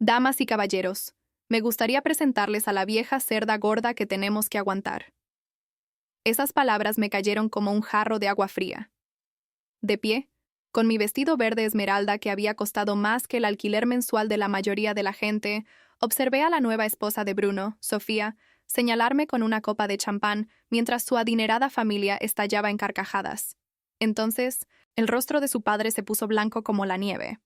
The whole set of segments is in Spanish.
Damas y caballeros, me gustaría presentarles a la vieja cerda gorda que tenemos que aguantar. Esas palabras me cayeron como un jarro de agua fría. De pie, con mi vestido verde esmeralda que había costado más que el alquiler mensual de la mayoría de la gente, observé a la nueva esposa de Bruno, Sofía, señalarme con una copa de champán mientras su adinerada familia estallaba en carcajadas. Entonces, el rostro de su padre se puso blanco como la nieve.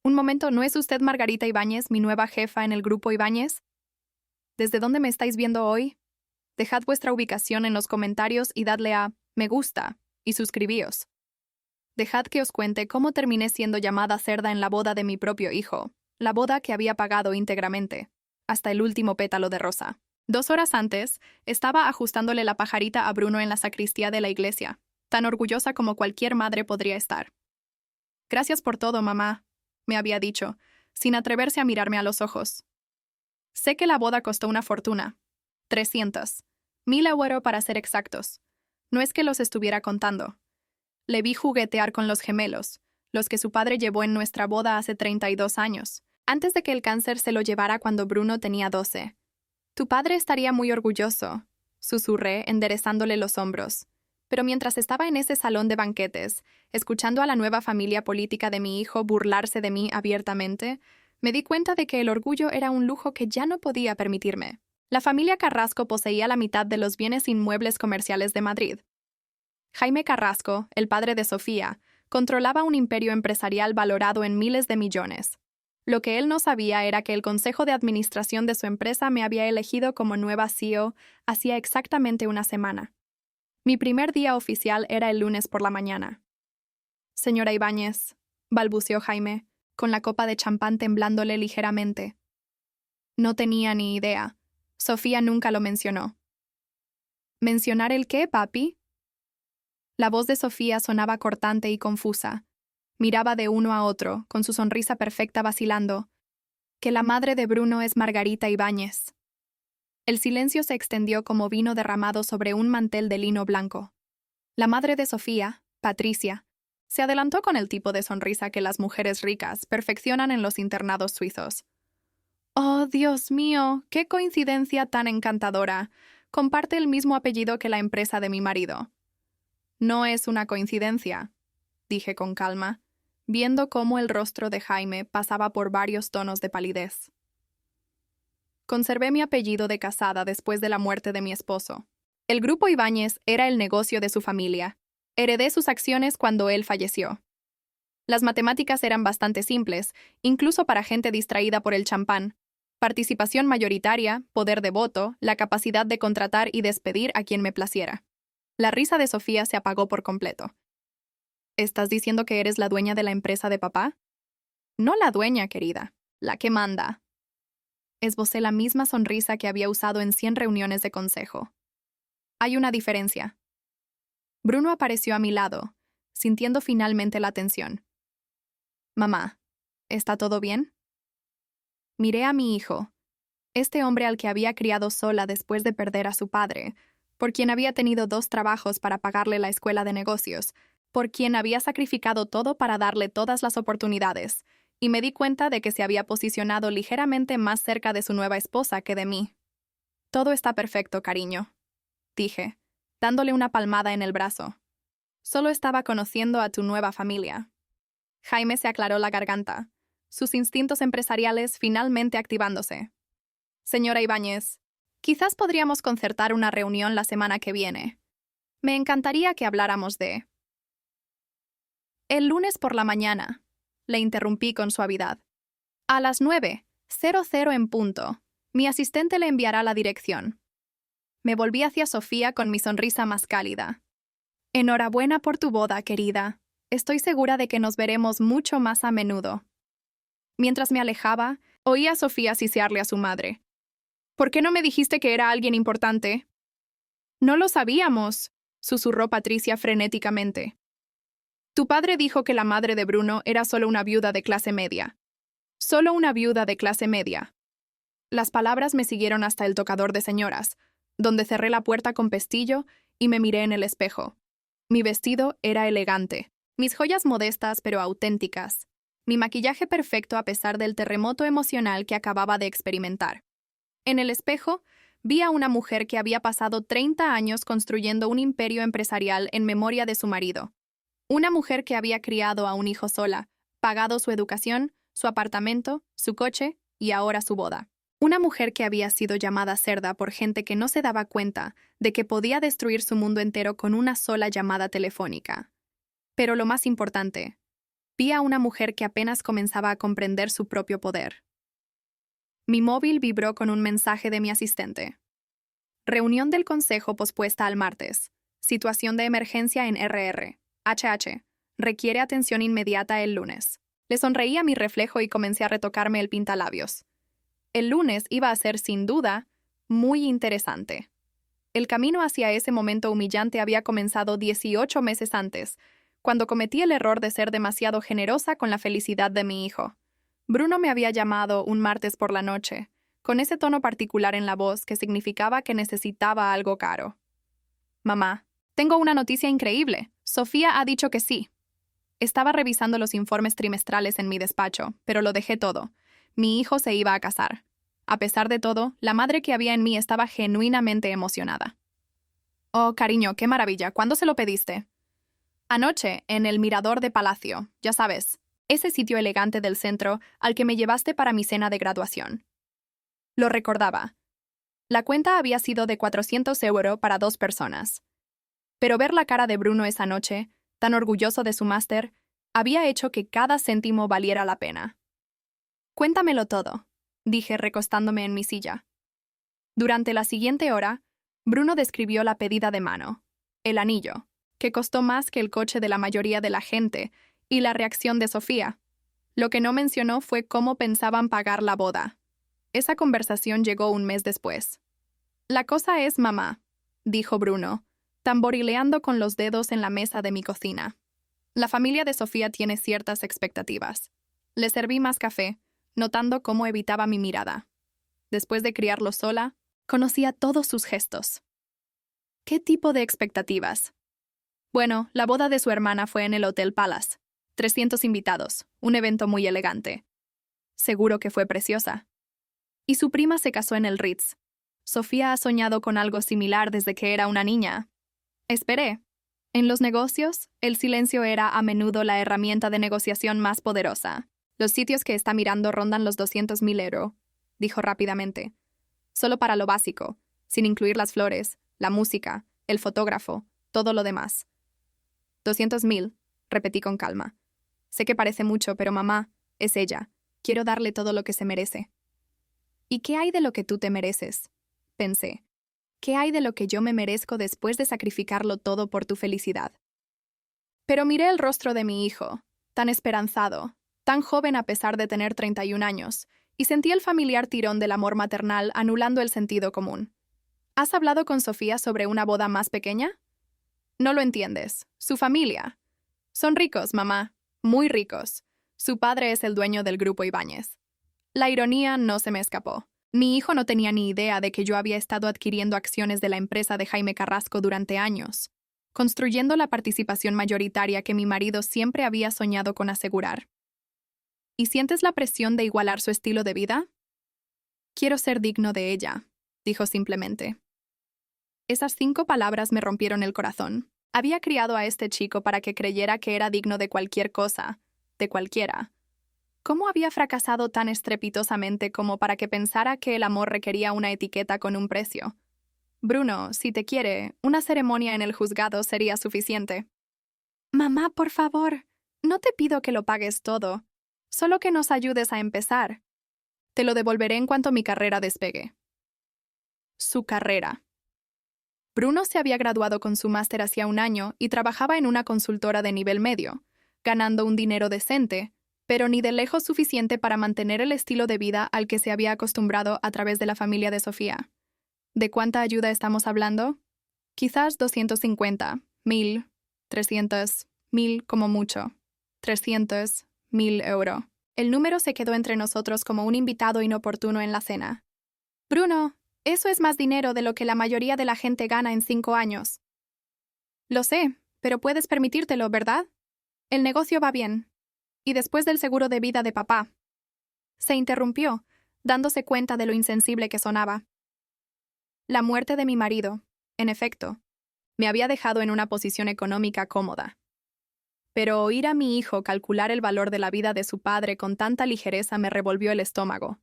Un momento, ¿no es usted Margarita Ibáñez, mi nueva jefa en el grupo Ibáñez? ¿Desde dónde me estáis viendo hoy? Dejad vuestra ubicación en los comentarios y dadle a me gusta y suscribíos. Dejad que os cuente cómo terminé siendo llamada cerda en la boda de mi propio hijo, la boda que había pagado íntegramente, hasta el último pétalo de rosa. 2 horas antes, estaba ajustándole la pajarita a Bruno en la sacristía de la iglesia, tan orgullosa como cualquier madre podría estar. Gracias por todo, mamá, me había dicho, sin atreverse a mirarme a los ojos. Sé que la boda costó una fortuna. 300.000 euros para ser exactos. No es que los estuviera contando. Le vi juguetear con los gemelos, los que su padre llevó en nuestra boda hace 32 años, antes de que el cáncer se lo llevara cuando Bruno tenía 12. Tu padre estaría muy orgulloso, susurré, enderezándole los hombros. Pero mientras estaba en ese salón de banquetes, escuchando a la nueva familia política de mi hijo burlarse de mí abiertamente, me di cuenta de que el orgullo era un lujo que ya no podía permitirme. La familia Carrasco poseía la mitad de los bienes inmuebles comerciales de Madrid. Jaime Carrasco, el padre de Sofía, controlaba un imperio empresarial valorado en miles de millones. Lo que él no sabía era que el consejo de administración de su empresa me había elegido como nueva CEO hacía exactamente una semana. Mi primer día oficial era el lunes por la mañana. Señora Ibáñez, balbuceó Jaime, con la copa de champán temblándole ligeramente. No tenía ni idea. Sofía nunca lo mencionó. ¿Mencionar el qué, papi? La voz de Sofía sonaba cortante y confusa. Miraba de uno a otro, con su sonrisa perfecta vacilando. Que la madre de Bruno es Margarita Ibáñez. El silencio se extendió como vino derramado sobre un mantel de lino blanco. La madre de Sofía, Patricia, se adelantó con el tipo de sonrisa que las mujeres ricas perfeccionan en los internados suizos. «Oh, Dios mío, qué coincidencia tan encantadora. Comparte el mismo apellido que la empresa de mi marido». «No es una coincidencia», dije con calma, viendo cómo el rostro de Jaime pasaba por varios tonos de palidez. Conservé mi apellido de casada después de la muerte de mi esposo. El grupo Ibáñez era el negocio de su familia. Heredé sus acciones cuando él falleció. Las matemáticas eran bastante simples, incluso para gente distraída por el champán. Participación mayoritaria, poder de voto, la capacidad de contratar y despedir a quien me placiera. La risa de Sofía se apagó por completo. ¿Estás diciendo que eres la dueña de la empresa de papá? No la dueña, querida, la que manda. Esbocé la misma sonrisa que había usado en 100 reuniones de consejo. Hay una diferencia. Bruno apareció a mi lado, sintiendo finalmente la tensión. Mamá, ¿está todo bien? Miré a mi hijo, este hombre al que había criado sola después de perder a su padre, por quien había tenido 2 trabajos para pagarle la escuela de negocios, por quien había sacrificado todo para darle todas las oportunidades, y me di cuenta de que se había posicionado ligeramente más cerca de su nueva esposa que de mí. Todo está perfecto, cariño, dije, dándole una palmada en el brazo. Solo estaba conociendo a tu nueva familia. Jaime se aclaró la garganta, sus instintos empresariales finalmente activándose. Señora Ibáñez, quizás podríamos concertar una reunión la semana que viene. Me encantaría que habláramos de... El lunes por la mañana, le interrumpí con suavidad. A las 9:00 en punto, mi asistente le enviará la dirección. Me volví hacia Sofía con mi sonrisa más cálida. Enhorabuena por tu boda, querida. Estoy segura de que nos veremos mucho más a menudo. Mientras me alejaba, oí a Sofía sisearle a su madre. ¿Por qué no me dijiste que era alguien importante? No lo sabíamos, susurró Patricia frenéticamente. Tu padre dijo que la madre de Bruno era solo una viuda de clase media. Solo una viuda de clase media. Las palabras me siguieron hasta el tocador de señoras, donde cerré la puerta con pestillo y me miré en el espejo. Mi vestido era elegante, mis joyas modestas pero auténticas. mi maquillaje perfecto a pesar del terremoto emocional que acababa de experimentar. En el espejo, vi a una mujer que había pasado 30 años construyendo un imperio empresarial en memoria de su marido. Una mujer que había criado a un hijo sola, pagado su educación, su apartamento, su coche y ahora su boda. Una mujer que había sido llamada cerda por gente que no se daba cuenta de que podía destruir su mundo entero con una sola llamada telefónica. Pero lo más importante, vi a una mujer que apenas comenzaba a comprender su propio poder. Mi móvil vibró con un mensaje de mi asistente. Reunión del consejo pospuesta al martes. Situación de emergencia en RR. HH. Requiere atención inmediata el lunes. Le sonreí a mi reflejo y comencé a retocarme el pintalabios. El lunes iba a ser, sin duda, muy interesante. El camino hacia ese momento humillante había comenzado 18 meses antes, cuando cometí el error de ser demasiado generosa con la felicidad de mi hijo. Bruno me había llamado un martes por la noche, con ese tono particular en la voz que significaba que necesitaba algo caro. Mamá, tengo una noticia increíble. Sofía ha dicho que sí. Estaba revisando los informes trimestrales en mi despacho, pero lo dejé todo. Mi hijo se iba a casar. A pesar de todo, la madre que había en mí estaba genuinamente emocionada. Oh, cariño, qué maravilla. ¿Cuándo se lo pediste? Anoche, en el Mirador de Palacio, ya sabes, ese sitio elegante del centro al que me llevaste para mi cena de graduación. Lo recordaba. La cuenta había sido de 400 euros para 2 personas. Pero ver la cara de Bruno esa noche, tan orgulloso de su máster, había hecho que cada céntimo valiera la pena. Cuéntamelo todo, dije recostándome en mi silla. Durante la siguiente hora, Bruno describió la pedida de mano, el anillo, que costó más que el coche de la mayoría de la gente, y la reacción de Sofía. Lo que no mencionó fue cómo pensaban pagar la boda. Esa conversación llegó un mes después. La cosa es, mamá, dijo Bruno, tamborileando con los dedos en la mesa de mi cocina. La familia de Sofía tiene ciertas expectativas. Le serví más café, notando cómo evitaba mi mirada. Después de criarlo sola, conocía todos sus gestos. ¿Qué tipo de expectativas? Bueno, la boda de su hermana fue en el Hotel Palace. 300 invitados, un evento muy elegante. Seguro que fue preciosa. Y su prima se casó en el Ritz. Sofía ha soñado con algo similar desde que era una niña. Esperé. En los negocios, el silencio era a menudo la herramienta de negociación más poderosa. Los sitios que está mirando rondan los 200.000 euros, dijo rápidamente. Solo para lo básico, sin incluir las flores, la música, el fotógrafo, todo lo demás. 200.000, repetí con calma. Sé que parece mucho, pero mamá, es ella. Quiero darle todo lo que se merece. ¿Y qué hay de lo que tú te mereces? Pensé. ¿Qué hay de lo que yo me merezco después de sacrificarlo todo por tu felicidad? Pero miré el rostro de mi hijo, tan esperanzado, tan joven a pesar de tener 31 años, y sentí el familiar tirón del amor maternal anulando el sentido común. ¿Has hablado con Sofía sobre una boda más pequeña? No lo entiendes. Su familia. Son ricos, mamá. Muy ricos. Su padre es el dueño del Grupo Ibáñez. La ironía no se me escapó. Mi hijo no tenía ni idea de que yo había estado adquiriendo acciones de la empresa de Jaime Carrasco durante años, construyendo la participación mayoritaria que mi marido siempre había soñado con asegurar. ¿Y sientes la presión de igualar su estilo de vida? Quiero ser digno de ella, dijo simplemente. Esas 5 palabras me rompieron el corazón. Había criado a este chico para que creyera que era digno de cualquier cosa, de cualquiera. ¿Cómo había fracasado tan estrepitosamente como para que pensara que el amor requería una etiqueta con un precio? Bruno, si te quiere, una ceremonia en el juzgado sería suficiente. Mamá, por favor, no te pido que lo pagues todo, solo que nos ayudes a empezar. Te lo devolveré en cuanto mi carrera despegue. Su carrera. Bruno se había graduado con su máster hacía un año y trabajaba en una consultora de nivel medio, ganando un dinero decente, pero ni de lejos suficiente para mantener el estilo de vida al que se había acostumbrado a través de la familia de Sofía. ¿De cuánta ayuda estamos hablando? Quizás 250, 1.000, 300, 1.000 como mucho. 300, 1.000 euros. El número se quedó entre nosotros como un invitado inoportuno en la cena. Bruno, eso es más dinero de lo que la mayoría de la gente gana en 5 años. Lo sé, pero puedes permitírtelo, ¿verdad? El negocio va bien. Y después del seguro de vida de papá. Se interrumpió, dándose cuenta de lo insensible que sonaba. La muerte de mi marido, en efecto, me había dejado en una posición económica cómoda. Pero oír a mi hijo calcular el valor de la vida de su padre con tanta ligereza me revolvió el estómago.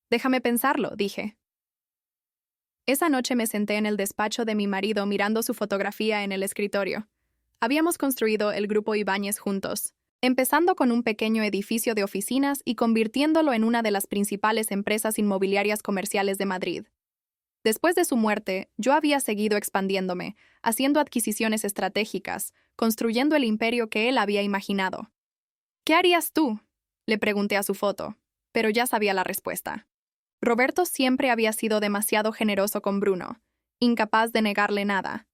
Déjame pensarlo, dije. Esa noche me senté en el despacho de mi marido mirando su fotografía en el escritorio. Habíamos construido el Grupo Ibáñez juntos, empezando con un pequeño edificio de oficinas y convirtiéndolo en una de las principales empresas inmobiliarias comerciales de Madrid. Después de su muerte, yo había seguido expandiéndome, haciendo adquisiciones estratégicas, construyendo el imperio que él había imaginado. ¿Qué harías tú?, le pregunté a su foto, pero ya sabía la respuesta. Roberto siempre había sido demasiado generoso con Bruno, incapaz de negarle nada.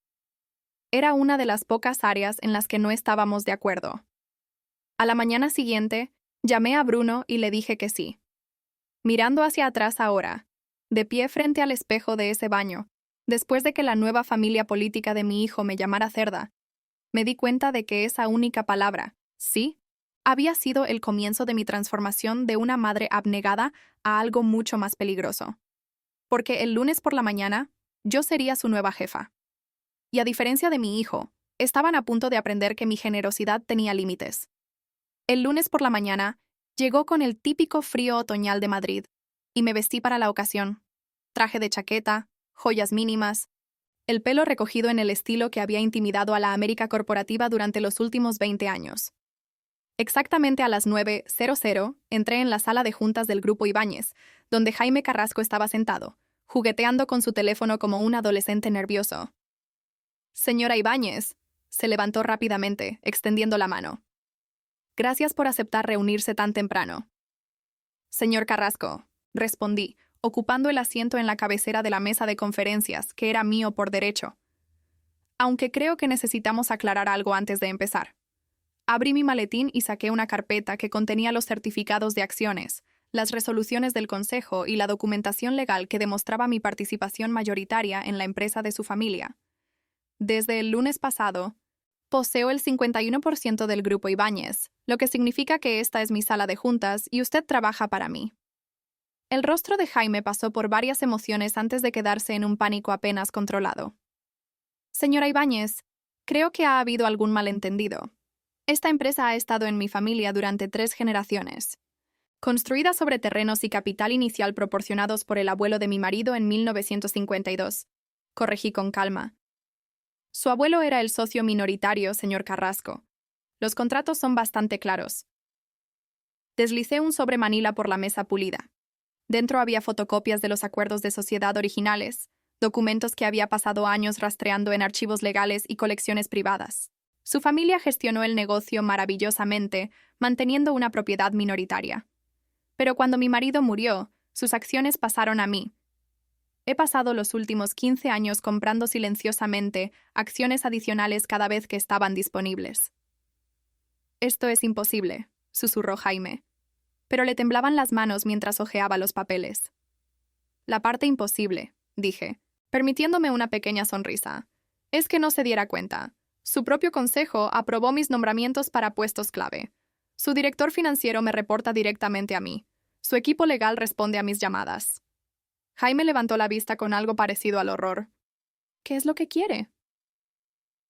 Era una de las pocas áreas en las que no estábamos de acuerdo. A la mañana siguiente, llamé a Bruno y le dije que sí. Mirando hacia atrás ahora, de pie frente al espejo de ese baño, después de que la nueva familia política de mi hijo me llamara cerda, me di cuenta de que esa única palabra, sí, había sido el comienzo de mi transformación de una madre abnegada a algo mucho más peligroso. Porque el lunes por la mañana, yo sería su nueva jefa. Y a diferencia de mi hijo, estaban a punto de aprender que mi generosidad tenía límites. El lunes por la mañana, llegó con el típico frío otoñal de Madrid, y me vestí para la ocasión. Traje de chaqueta, joyas mínimas, el pelo recogido en el estilo que había intimidado a la América corporativa durante los últimos 20 años. Exactamente a las 9:00, entré en la sala de juntas del Grupo Ibáñez, donde Jaime Carrasco estaba sentado, jugueteando con su teléfono como un adolescente nervioso. Señora Ibáñez, se levantó rápidamente, extendiendo la mano. Gracias por aceptar reunirse tan temprano. Señor Carrasco, respondí, ocupando el asiento en la cabecera de la mesa de conferencias, que era mío por derecho. Aunque creo que necesitamos aclarar algo antes de empezar. Abrí mi maletín y saqué una carpeta que contenía los certificados de acciones, las resoluciones del consejo y la documentación legal que demostraba mi participación mayoritaria en la empresa de su familia. Desde el lunes pasado, poseo el 51% del Grupo Ibáñez, lo que significa que esta es mi sala de juntas y usted trabaja para mí. El rostro de Jaime pasó por varias emociones antes de quedarse en un pánico apenas controlado. Señora Ibáñez, creo que ha habido algún malentendido. Esta empresa ha estado en mi familia durante 3 generaciones. Construida sobre terrenos y capital inicial proporcionados por el abuelo de mi marido en 1952. Corregí con calma. Su abuelo era el socio minoritario, señor Carrasco. Los contratos son bastante claros. Deslicé un sobre manila por la mesa pulida. Dentro había fotocopias de los acuerdos de sociedad originales, documentos que había pasado años rastreando en archivos legales y colecciones privadas. Su familia gestionó el negocio maravillosamente, manteniendo una propiedad minoritaria. Pero cuando mi marido murió, sus acciones pasaron a mí. He pasado los últimos 15 años comprando silenciosamente acciones adicionales cada vez que estaban disponibles. Esto es imposible, susurró Jaime, pero le temblaban las manos mientras hojeaba los papeles. La parte imposible, dije, permitiéndome una pequeña sonrisa, es que no se diera cuenta. Su propio consejo aprobó mis nombramientos para puestos clave. Su director financiero me reporta directamente a mí. Su equipo legal responde a mis llamadas. Jaime levantó la vista con algo parecido al horror. ¿Qué es lo que quiere?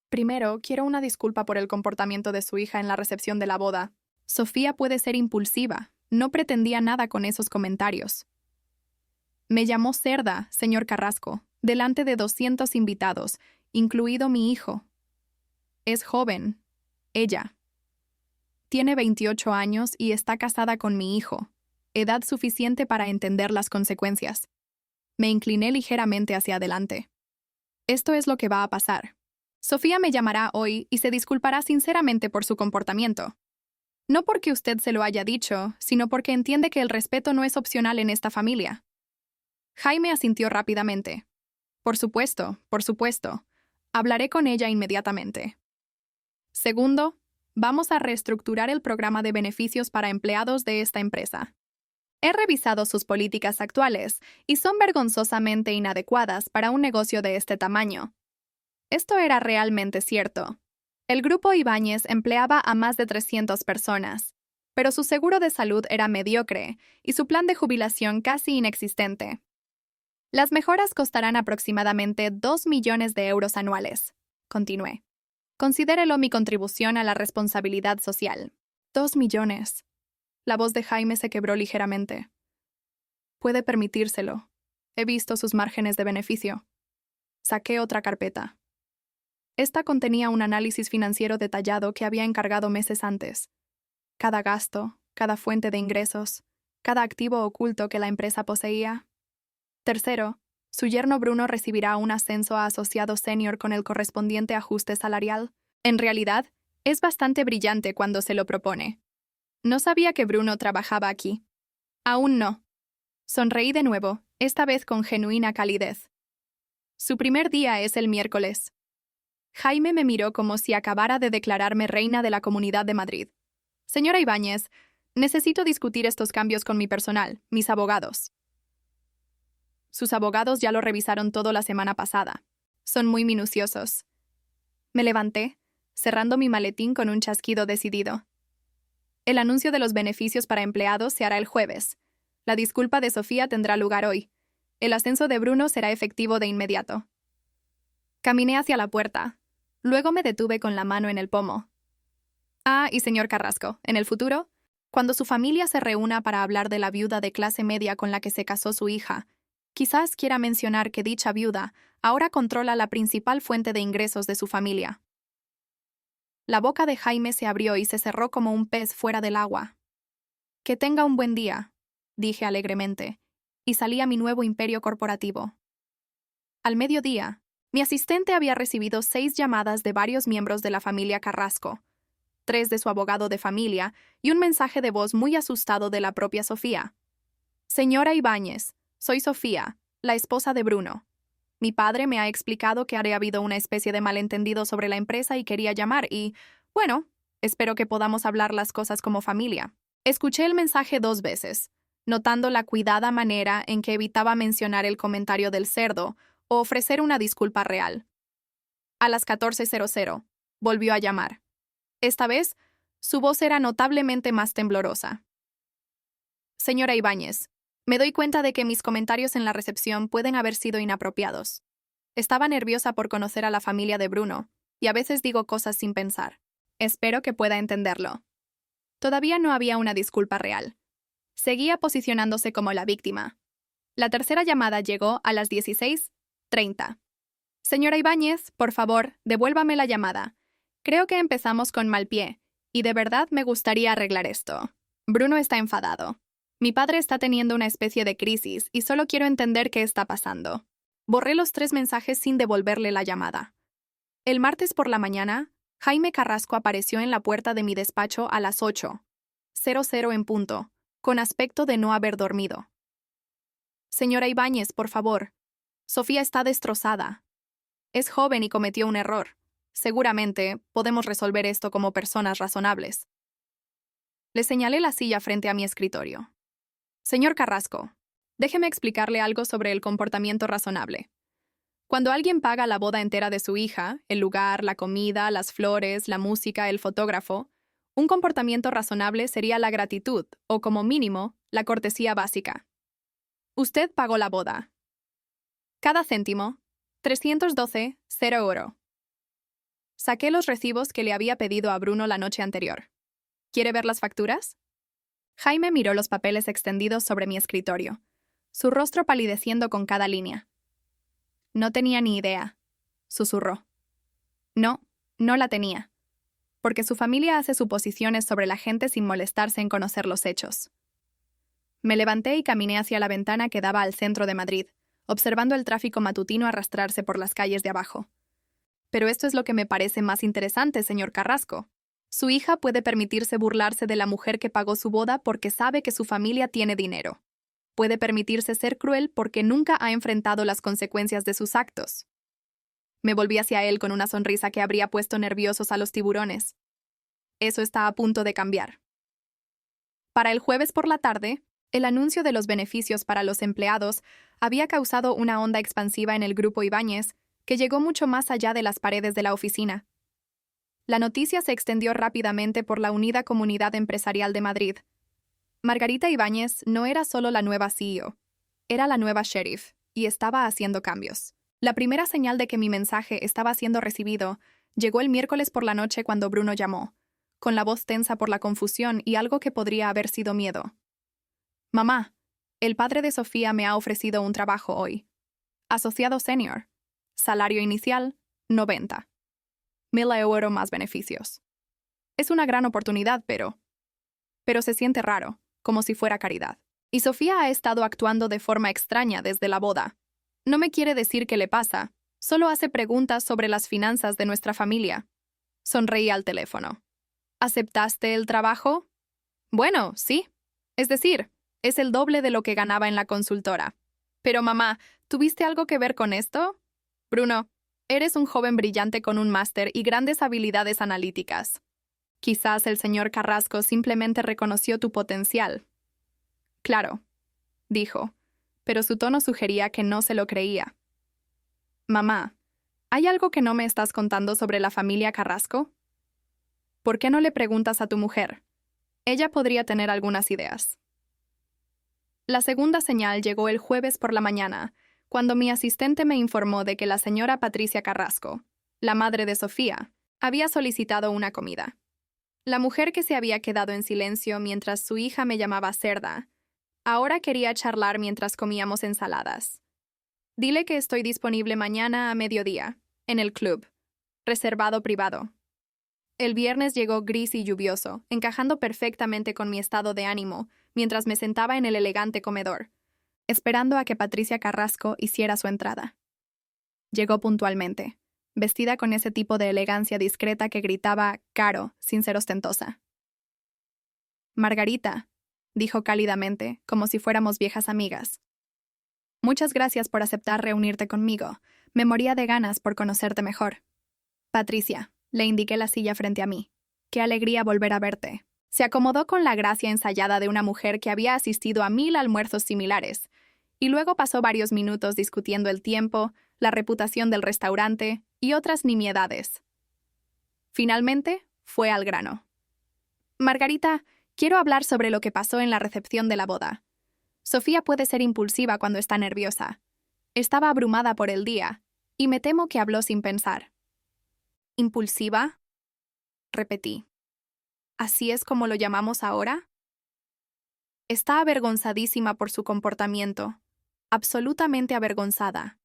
Primero, quiero una disculpa por el comportamiento de su hija en la recepción de la boda. Sofía puede ser impulsiva. No pretendía nada con esos comentarios. Me llamó cerda, señor Carrasco, delante de 200 invitados, incluido mi hijo. Es joven. Ella. Tiene 28 años y está casada con mi hijo. Edad suficiente para entender las consecuencias. Me incliné ligeramente hacia adelante. Esto es lo que va a pasar. Sofía me llamará hoy y se disculpará sinceramente por su comportamiento. No porque usted se lo haya dicho, sino porque entiende que el respeto no es opcional en esta familia. Jaime asintió rápidamente. Por supuesto, por supuesto. Hablaré con ella inmediatamente. Segundo, vamos a reestructurar el programa de beneficios para empleados de esta empresa. He revisado sus políticas actuales y son vergonzosamente inadecuadas para un negocio de este tamaño. Esto era realmente cierto. El grupo Ibáñez empleaba a más de 300 personas, pero su seguro de salud era mediocre y su plan de jubilación casi inexistente. Las mejoras costarán aproximadamente 2 millones de euros anuales, continué. Considérelo mi contribución a la responsabilidad social. 2 millones. La voz de Jaime se quebró ligeramente. Puede permitírselo. He visto sus márgenes de beneficio. Saqué otra carpeta. Esta contenía un análisis financiero detallado que había encargado meses antes. Cada gasto, cada fuente de ingresos, cada activo oculto que la empresa poseía. Tercero, su yerno Bruno recibirá un ascenso a asociado senior con el correspondiente ajuste salarial. En realidad, es bastante brillante cuando se lo propone. No sabía que Bruno trabajaba aquí. Aún no. Sonreí de nuevo, esta vez con genuina calidez. Su primer día es el miércoles. Jaime me miró como si acabara de declararme reina de la Comunidad de Madrid. Señora Ibáñez, necesito discutir estos cambios con mi personal, mis abogados. Sus abogados ya lo revisaron todo la semana pasada. Son muy minuciosos. Me levanté, cerrando mi maletín con un chasquido decidido. El anuncio de los beneficios para empleados se hará el jueves. La disculpa de Sofía tendrá lugar hoy. El ascenso de Bruno será efectivo de inmediato. Caminé hacia la puerta. Luego me detuve con la mano en el pomo. Ah, y señor Carrasco, en el futuro, cuando su familia se reúna para hablar de la viuda de clase media con la que se casó su hija, quizás quiera mencionar que dicha viuda ahora controla la principal fuente de ingresos de su familia. La boca de Jaime se abrió y se cerró como un pez fuera del agua. Que tenga un buen día, dije alegremente, y salí a mi nuevo imperio corporativo. Al mediodía, mi asistente había recibido 6 llamadas de varios miembros de la familia Carrasco, 3 de su abogado de familia y un mensaje de voz muy asustado de la propia Sofía. Señora Ibáñez, soy Sofía, la esposa de Bruno. Mi padre me ha explicado que había habido una especie de malentendido sobre la empresa y quería llamar y, bueno, espero que podamos hablar las cosas como familia. Escuché el mensaje 2 veces, notando la cuidada manera en que evitaba mencionar el comentario del cerdo o ofrecer una disculpa real. A las 14:00, volvió a llamar. Esta vez, su voz era notablemente más temblorosa. Señora Ibáñez, me doy cuenta de que mis comentarios en la recepción pueden haber sido inapropiados. Estaba nerviosa por conocer a la familia de Bruno, y a veces digo cosas sin pensar. Espero que pueda entenderlo. Todavía no había una disculpa real. Seguía posicionándose como la víctima. La tercera llamada llegó a las 16:30. Señora Ibáñez, por favor, devuélvame la llamada. Creo que empezamos con mal pie, y de verdad me gustaría arreglar esto. Bruno está enfadado. Mi padre está teniendo una especie de crisis y solo quiero entender qué está pasando. Borré los 3 mensajes sin devolverle la llamada. El martes por la mañana, Jaime Carrasco apareció en la puerta de mi despacho a las 8:00 en punto, con aspecto de no haber dormido. Señora Ibáñez, por favor. Sofía está destrozada. Es joven y cometió un error. Seguramente podemos resolver esto como personas razonables. Le señalé la silla frente a mi escritorio. Señor Carrasco, déjeme explicarle algo sobre el comportamiento razonable. Cuando alguien paga la boda entera de su hija, el lugar, la comida, las flores, la música, el fotógrafo, un comportamiento razonable sería la gratitud, o como mínimo, la cortesía básica. Usted pagó la boda. Cada céntimo, 312,0 €. Saqué los recibos que le había pedido a Bruno la noche anterior. ¿Quiere ver las facturas? Jaime miró los papeles extendidos sobre mi escritorio, su rostro palideciendo con cada línea. No tenía ni idea, susurró. No, no la tenía, porque su familia hace suposiciones sobre la gente sin molestarse en conocer los hechos. Me levanté y caminé hacia la ventana que daba al centro de Madrid, observando el tráfico matutino arrastrarse por las calles de abajo. Pero esto es lo que me parece más interesante, señor Carrasco. Su hija puede permitirse burlarse de la mujer que pagó su boda porque sabe que su familia tiene dinero. Puede permitirse ser cruel porque nunca ha enfrentado las consecuencias de sus actos. Me volví hacia él con una sonrisa que habría puesto nerviosos a los tiburones. Eso está a punto de cambiar. Para el jueves por la tarde, el anuncio de los beneficios para los empleados había causado una onda expansiva en el grupo Ibáñez que llegó mucho más allá de las paredes de la oficina. La noticia se extendió rápidamente por la unida comunidad empresarial de Madrid. Margarita Ibáñez no era solo la nueva CEO, era la nueva sheriff, y estaba haciendo cambios. La primera señal de que mi mensaje estaba siendo recibido llegó el miércoles por la noche cuando Bruno llamó, con la voz tensa por la confusión y algo que podría haber sido miedo. «Mamá, el padre de Sofía me ha ofrecido un trabajo hoy. Asociado senior. Salario inicial, 90. 1.000 euros más beneficios. Es una gran oportunidad, pero se siente raro, como si fuera caridad. Y Sofía ha estado actuando de forma extraña desde la boda. No me quiere decir qué le pasa, solo hace preguntas sobre las finanzas de nuestra familia». Sonreí al teléfono. «¿Aceptaste el trabajo?» «Bueno, sí. Es decir, es el doble de lo que ganaba en la consultora». «Pero mamá, ¿tuviste algo que ver con esto?» «Bruno, eres un joven brillante con un máster y grandes habilidades analíticas. Quizás el señor Carrasco simplemente reconoció tu potencial». «Claro», dijo, pero su tono sugería que no se lo creía. «Mamá, ¿hay algo que no me estás contando sobre la familia Carrasco? ¿Por qué no le preguntas a tu mujer? Ella podría tener algunas ideas». La segunda señal llegó el jueves por la mañana, cuando mi asistente me informó de que la señora Patricia Carrasco, la madre de Sofía, había solicitado una comida. La mujer que se había quedado en silencio mientras su hija me llamaba cerda, ahora quería charlar mientras comíamos ensaladas. «Dile que estoy disponible mañana a mediodía, en el club, reservado privado». El viernes llegó gris y lluvioso, encajando perfectamente con mi estado de ánimo, mientras me sentaba en el elegante comedor, esperando a que Patricia Carrasco hiciera su entrada. Llegó puntualmente, vestida con ese tipo de elegancia discreta que gritaba «caro» sin ser ostentosa. «Margarita», dijo cálidamente, como si fuéramos viejas amigas. «Muchas gracias por aceptar reunirte conmigo. Me moría de ganas por conocerte mejor». «Patricia», le indiqué la silla frente a mí. «Qué alegría volver a verte». Se acomodó con la gracia ensayada de una mujer que había asistido a 1000 almuerzos similares, y luego pasó varios minutos discutiendo el tiempo, la reputación del restaurante y otras nimiedades. Finalmente, fue al grano. «Margarita, quiero hablar sobre lo que pasó en la recepción de la boda. Sofía puede ser impulsiva cuando está nerviosa. Estaba abrumada por el día, y me temo que habló sin pensar». «¿Impulsiva?», repetí. ¿Así es como lo llamamos ahora? Está avergonzadísima por su comportamiento, absolutamente avergonzada.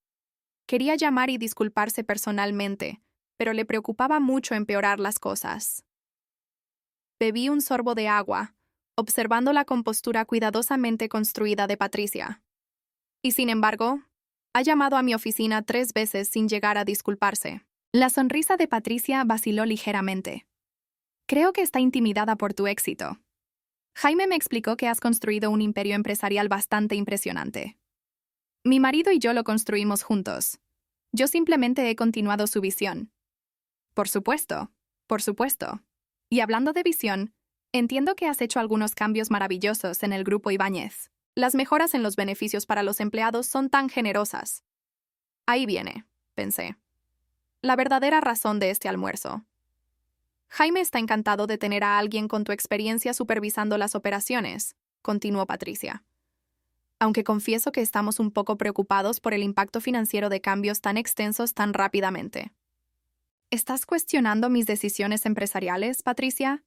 Quería llamar y disculparse personalmente, pero le preocupaba mucho empeorar las cosas. Bebí un sorbo de agua, observando la compostura cuidadosamente construida de Patricia. Y sin embargo, ha llamado a mi oficina 3 veces sin llegar a disculparse. La sonrisa de Patricia vaciló ligeramente. «Creo que está intimidada por tu éxito. Jaime me explicó que has construido un imperio empresarial bastante impresionante. Mi marido y yo lo construimos juntos. Yo simplemente he continuado su visión». «Por supuesto, por supuesto. Y hablando de visión, entiendo que has hecho algunos cambios maravillosos en el grupo Ibáñez. Las mejoras en los beneficios para los empleados son tan generosas». Ahí viene, pensé, la verdadera razón de este almuerzo. «Jaime está encantado de tener a alguien con tu experiencia supervisando las operaciones», continuó Patricia. «Aunque confieso que estamos un poco preocupados por el impacto financiero de cambios tan extensos tan rápidamente». «¿Estás cuestionando mis decisiones empresariales, Patricia?»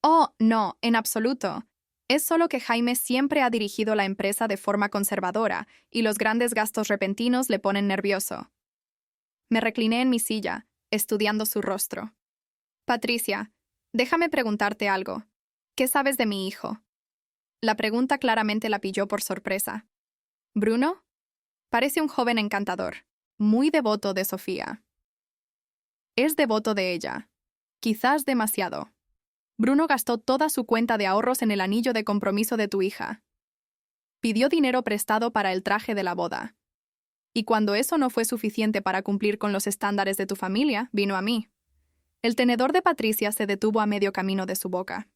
«Oh, no, en absoluto. Es solo que Jaime siempre ha dirigido la empresa de forma conservadora y los grandes gastos repentinos le ponen nervioso». Me recliné en mi silla, estudiando su rostro. «Patricia, déjame preguntarte algo. ¿Qué sabes de mi hijo?» La pregunta claramente la pilló por sorpresa. «¿Bruno?» Parece un joven encantador, muy devoto de Sofía. Es devoto de ella. Quizás demasiado. Bruno gastó toda su cuenta de ahorros en el anillo de compromiso de tu hija. Pidió dinero prestado para el traje de la boda. Y cuando eso no fue suficiente para cumplir con los estándares de tu familia, vino a mí». El tenedor de Patricia se detuvo a medio camino de su boca.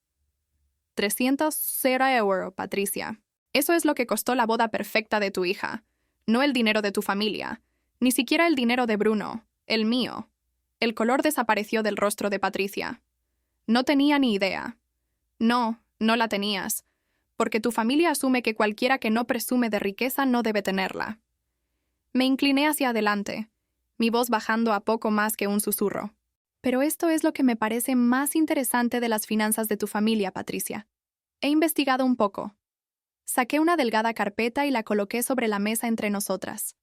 300 euros, Patricia. Eso es lo que costó la boda perfecta de tu hija. No el dinero de tu familia. Ni siquiera el dinero de Bruno. El mío. El color desapareció del rostro de Patricia. No tenía ni idea. No, no la tenías, porque tu familia asume que cualquiera que no presume de riqueza no debe tenerla. Me incliné hacia adelante, mi voz bajando a poco más que un susurro. Pero esto es lo que me parece más interesante de las finanzas de tu familia, Patricia. He investigado un poco. Saqué una delgada carpeta y la coloqué sobre la mesa entre nosotras.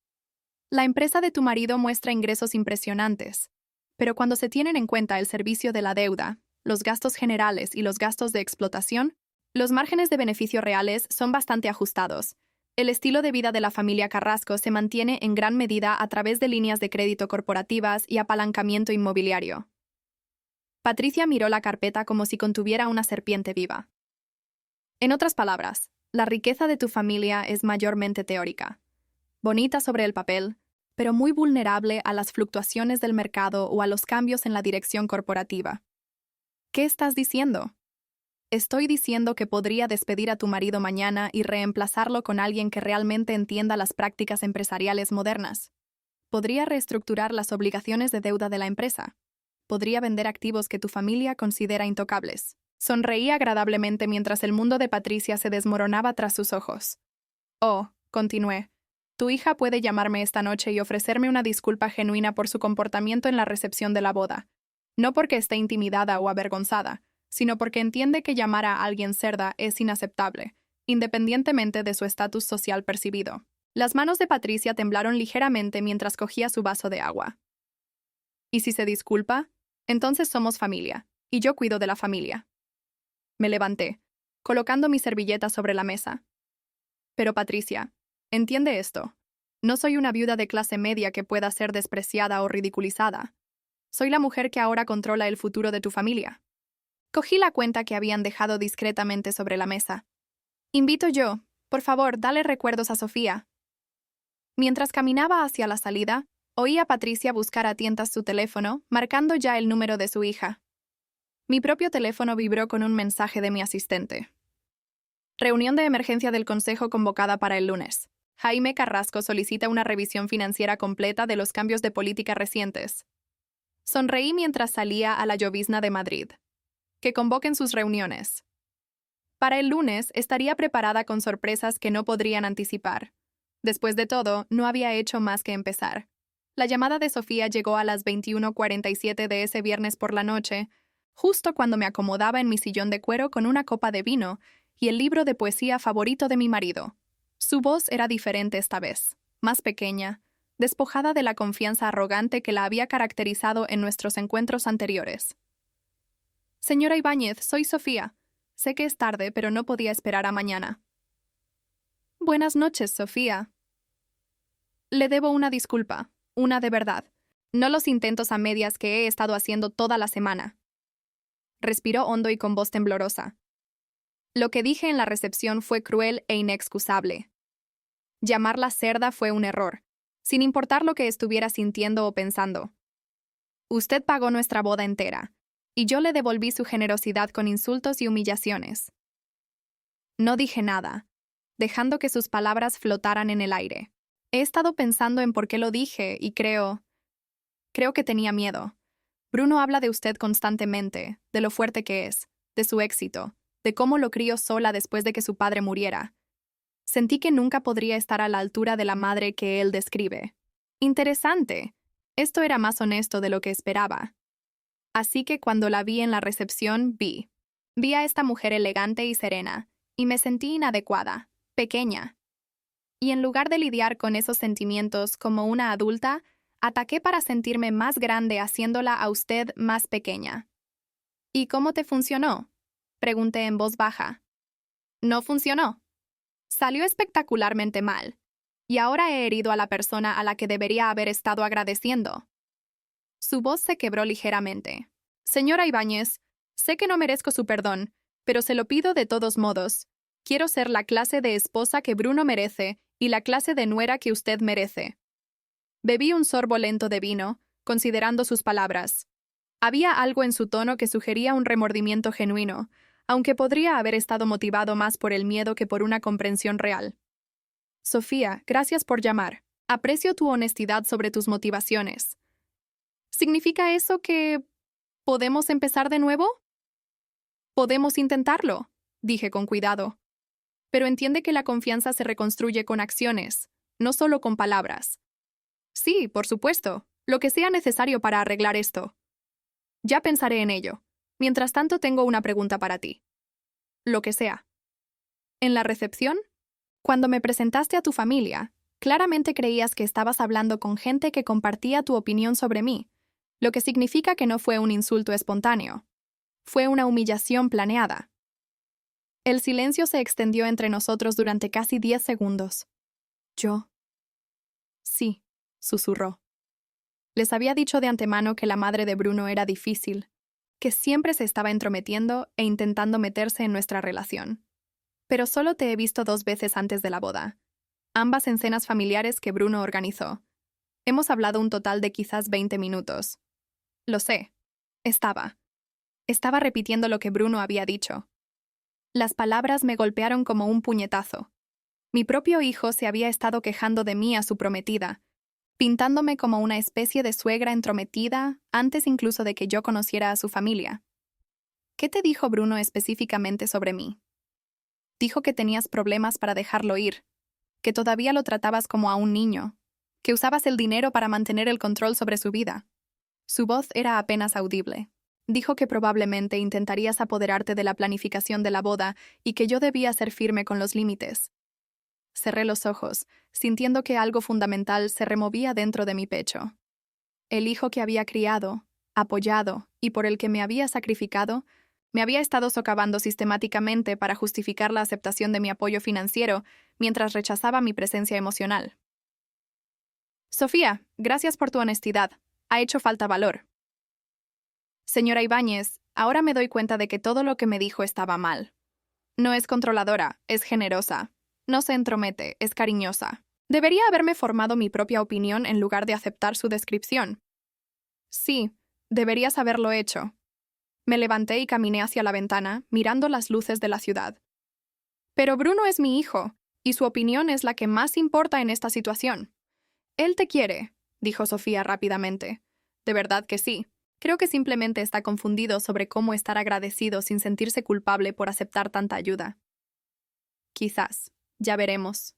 La empresa de tu marido muestra ingresos impresionantes, pero cuando se tienen en cuenta el servicio de la deuda, los gastos generales y los gastos de explotación, los márgenes de beneficio reales son bastante ajustados. El estilo de vida de la familia Carrasco se mantiene en gran medida a través de líneas de crédito corporativas y apalancamiento inmobiliario. Patricia miró la carpeta como si contuviera una serpiente viva. En otras palabras, la riqueza de tu familia es mayormente teórica, bonita sobre el papel, pero muy vulnerable a las fluctuaciones del mercado o a los cambios en la dirección corporativa. ¿Qué estás diciendo? Estoy diciendo que podría despedir a tu marido mañana y reemplazarlo con alguien que realmente entienda las prácticas empresariales modernas. Podría reestructurar las obligaciones de deuda de la empresa. Podría vender activos que tu familia considera intocables. Sonreí agradablemente mientras el mundo de Patricia se desmoronaba tras sus ojos. Oh, continué. Tu hija puede llamarme esta noche y ofrecerme una disculpa genuina por su comportamiento en la recepción de la boda. No porque esté intimidada o avergonzada, sino porque entiende que llamar a alguien cerda es inaceptable, independientemente de su estatus social percibido. Las manos de Patricia temblaron ligeramente mientras cogía su vaso de agua. ¿Y si se disculpa? Entonces somos familia, y yo cuido de la familia. Me levanté, colocando mi servilleta sobre la mesa. Pero Patricia, entiende esto. No soy una viuda de clase media que pueda ser despreciada o ridiculizada. Soy la mujer que ahora controla el futuro de tu familia. Cogí la cuenta que habían dejado discretamente sobre la mesa. Invito yo, por favor, dale recuerdos a Sofía. Mientras caminaba hacia la salida, oí a Patricia buscar a tientas su teléfono, marcando ya el número de su hija. Mi propio teléfono vibró con un mensaje de mi asistente. Reunión de emergencia del Consejo convocada para el lunes. Jaime Carrasco solicita una revisión financiera completa de los cambios de política recientes. Sonreí mientras salía a la llovizna de Madrid. Que convoquen sus reuniones. Para el lunes estaría preparada con sorpresas que no podrían anticipar. Después de todo, no había hecho más que empezar. La llamada de Sofía llegó a las 21:47 de ese viernes por la noche, justo cuando me acomodaba en mi sillón de cuero con una copa de vino y el libro de poesía favorito de mi marido. Su voz era diferente esta vez, más pequeña, despojada de la confianza arrogante que la había caracterizado en nuestros encuentros anteriores. Señora Ibáñez, soy Sofía. Sé que es tarde, pero no podía esperar a mañana. Buenas noches, Sofía. Le debo una disculpa, una de verdad. No los intentos a medias que he estado haciendo toda la semana. Respiró hondo y con voz temblorosa. Lo que dije en la recepción fue cruel e inexcusable. Llamarla cerda fue un error, sin importar lo que estuviera sintiendo o pensando. Usted pagó nuestra boda entera, y yo le devolví su generosidad con insultos y humillaciones. No dije nada, dejando que sus palabras flotaran en el aire. He estado pensando en por qué lo dije y creo que tenía miedo. Bruno habla de usted constantemente, de lo fuerte que es, de su éxito, de cómo lo crió sola después de que su padre muriera. Sentí que nunca podría estar a la altura de la madre que él describe. Interesante. Esto era más honesto de lo que esperaba. Así que cuando la vi en la recepción, vi a esta mujer elegante y serena, y me sentí inadecuada, pequeña. Y en lugar de lidiar con esos sentimientos como una adulta, ataqué para sentirme más grande haciéndola a usted más pequeña. ¿Y cómo te funcionó? Pregunté en voz baja. No funcionó. Salió espectacularmente mal. Y ahora he herido a la persona a la que debería haber estado agradeciendo. Su voz se quebró ligeramente. Señora Ibáñez, sé que no merezco su perdón, pero se lo pido de todos modos. Quiero ser la clase de esposa que Bruno merece y la clase de nuera que usted merece. Bebí un sorbo lento de vino, considerando sus palabras. Había algo en su tono que sugería un remordimiento genuino, aunque podría haber estado motivado más por el miedo que por una comprensión real. Sofía, gracias por llamar. Aprecio tu honestidad sobre tus motivaciones. ¿Significa eso que podemos empezar de nuevo? Podemos intentarlo, dije con cuidado. Pero entiende que la confianza se reconstruye con acciones, no solo con palabras. Sí, por supuesto, lo que sea necesario para arreglar esto. Ya pensaré en ello. Mientras tanto, tengo una pregunta para ti. Lo que sea. En la recepción, cuando me presentaste a tu familia, claramente creías que estabas hablando con gente que compartía tu opinión sobre mí, lo que significa que no fue un insulto espontáneo. Fue una humillación planeada. El silencio se extendió entre nosotros durante casi 10 segundos. Yo. Sí, susurró. Les había dicho de antemano que la madre de Bruno era difícil, que siempre se estaba entrometiendo e intentando meterse en nuestra relación. Pero solo te he visto 2 veces antes de la boda, ambas en cenas familiares que Bruno organizó. Hemos hablado un total de quizás 20 minutos. Lo sé. Estaba repitiendo lo que Bruno había dicho. Las palabras me golpearon como un puñetazo. Mi propio hijo se había estado quejando de mí a su prometida, pintándome como una especie de suegra entrometida antes incluso de que yo conociera a su familia. ¿Qué te dijo Bruno específicamente sobre mí? Dijo que tenías problemas para dejarlo ir, que todavía lo tratabas como a un niño, que usabas el dinero para mantener el control sobre su vida. Su voz era apenas audible. Dijo que probablemente intentarías apoderarte de la planificación de la boda y que yo debía ser firme con los límites. Cerré los ojos, sintiendo que algo fundamental se removía dentro de mi pecho. El hijo que había criado, apoyado y por el que me había sacrificado, me había estado socavando sistemáticamente para justificar la aceptación de mi apoyo financiero mientras rechazaba mi presencia emocional. Sofía, gracias por tu honestidad. Ha hecho falta valor. Señora Ibáñez, ahora me doy cuenta de que todo lo que me dijo estaba mal. No es controladora, es generosa. No se entromete, es cariñosa. Debería haberme formado mi propia opinión en lugar de aceptar su descripción. Sí, deberías haberlo hecho. Me levanté y caminé hacia la ventana, mirando las luces de la ciudad. Pero Bruno es mi hijo, y su opinión es la que más importa en esta situación. Él te quiere, dijo Sofía rápidamente. De verdad que sí. Creo que simplemente está confundido sobre cómo estar agradecido sin sentirse culpable por aceptar tanta ayuda. Quizás. Ya veremos.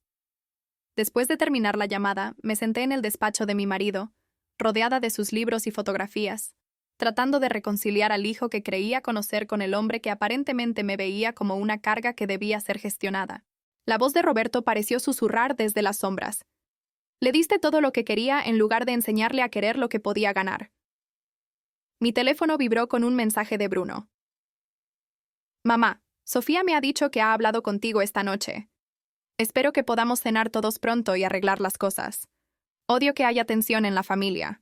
Después de terminar la llamada, me senté en el despacho de mi marido, rodeada de sus libros y fotografías, tratando de reconciliar al hijo que creía conocer con el hombre que aparentemente me veía como una carga que debía ser gestionada. La voz de Roberto pareció susurrar desde las sombras. Le diste todo lo que quería en lugar de enseñarle a querer lo que podía ganar. Mi teléfono vibró con un mensaje de Bruno. Mamá, Sofía me ha dicho que ha hablado contigo esta noche. Espero que podamos cenar todos pronto y arreglar las cosas. Odio que haya tensión en la familia.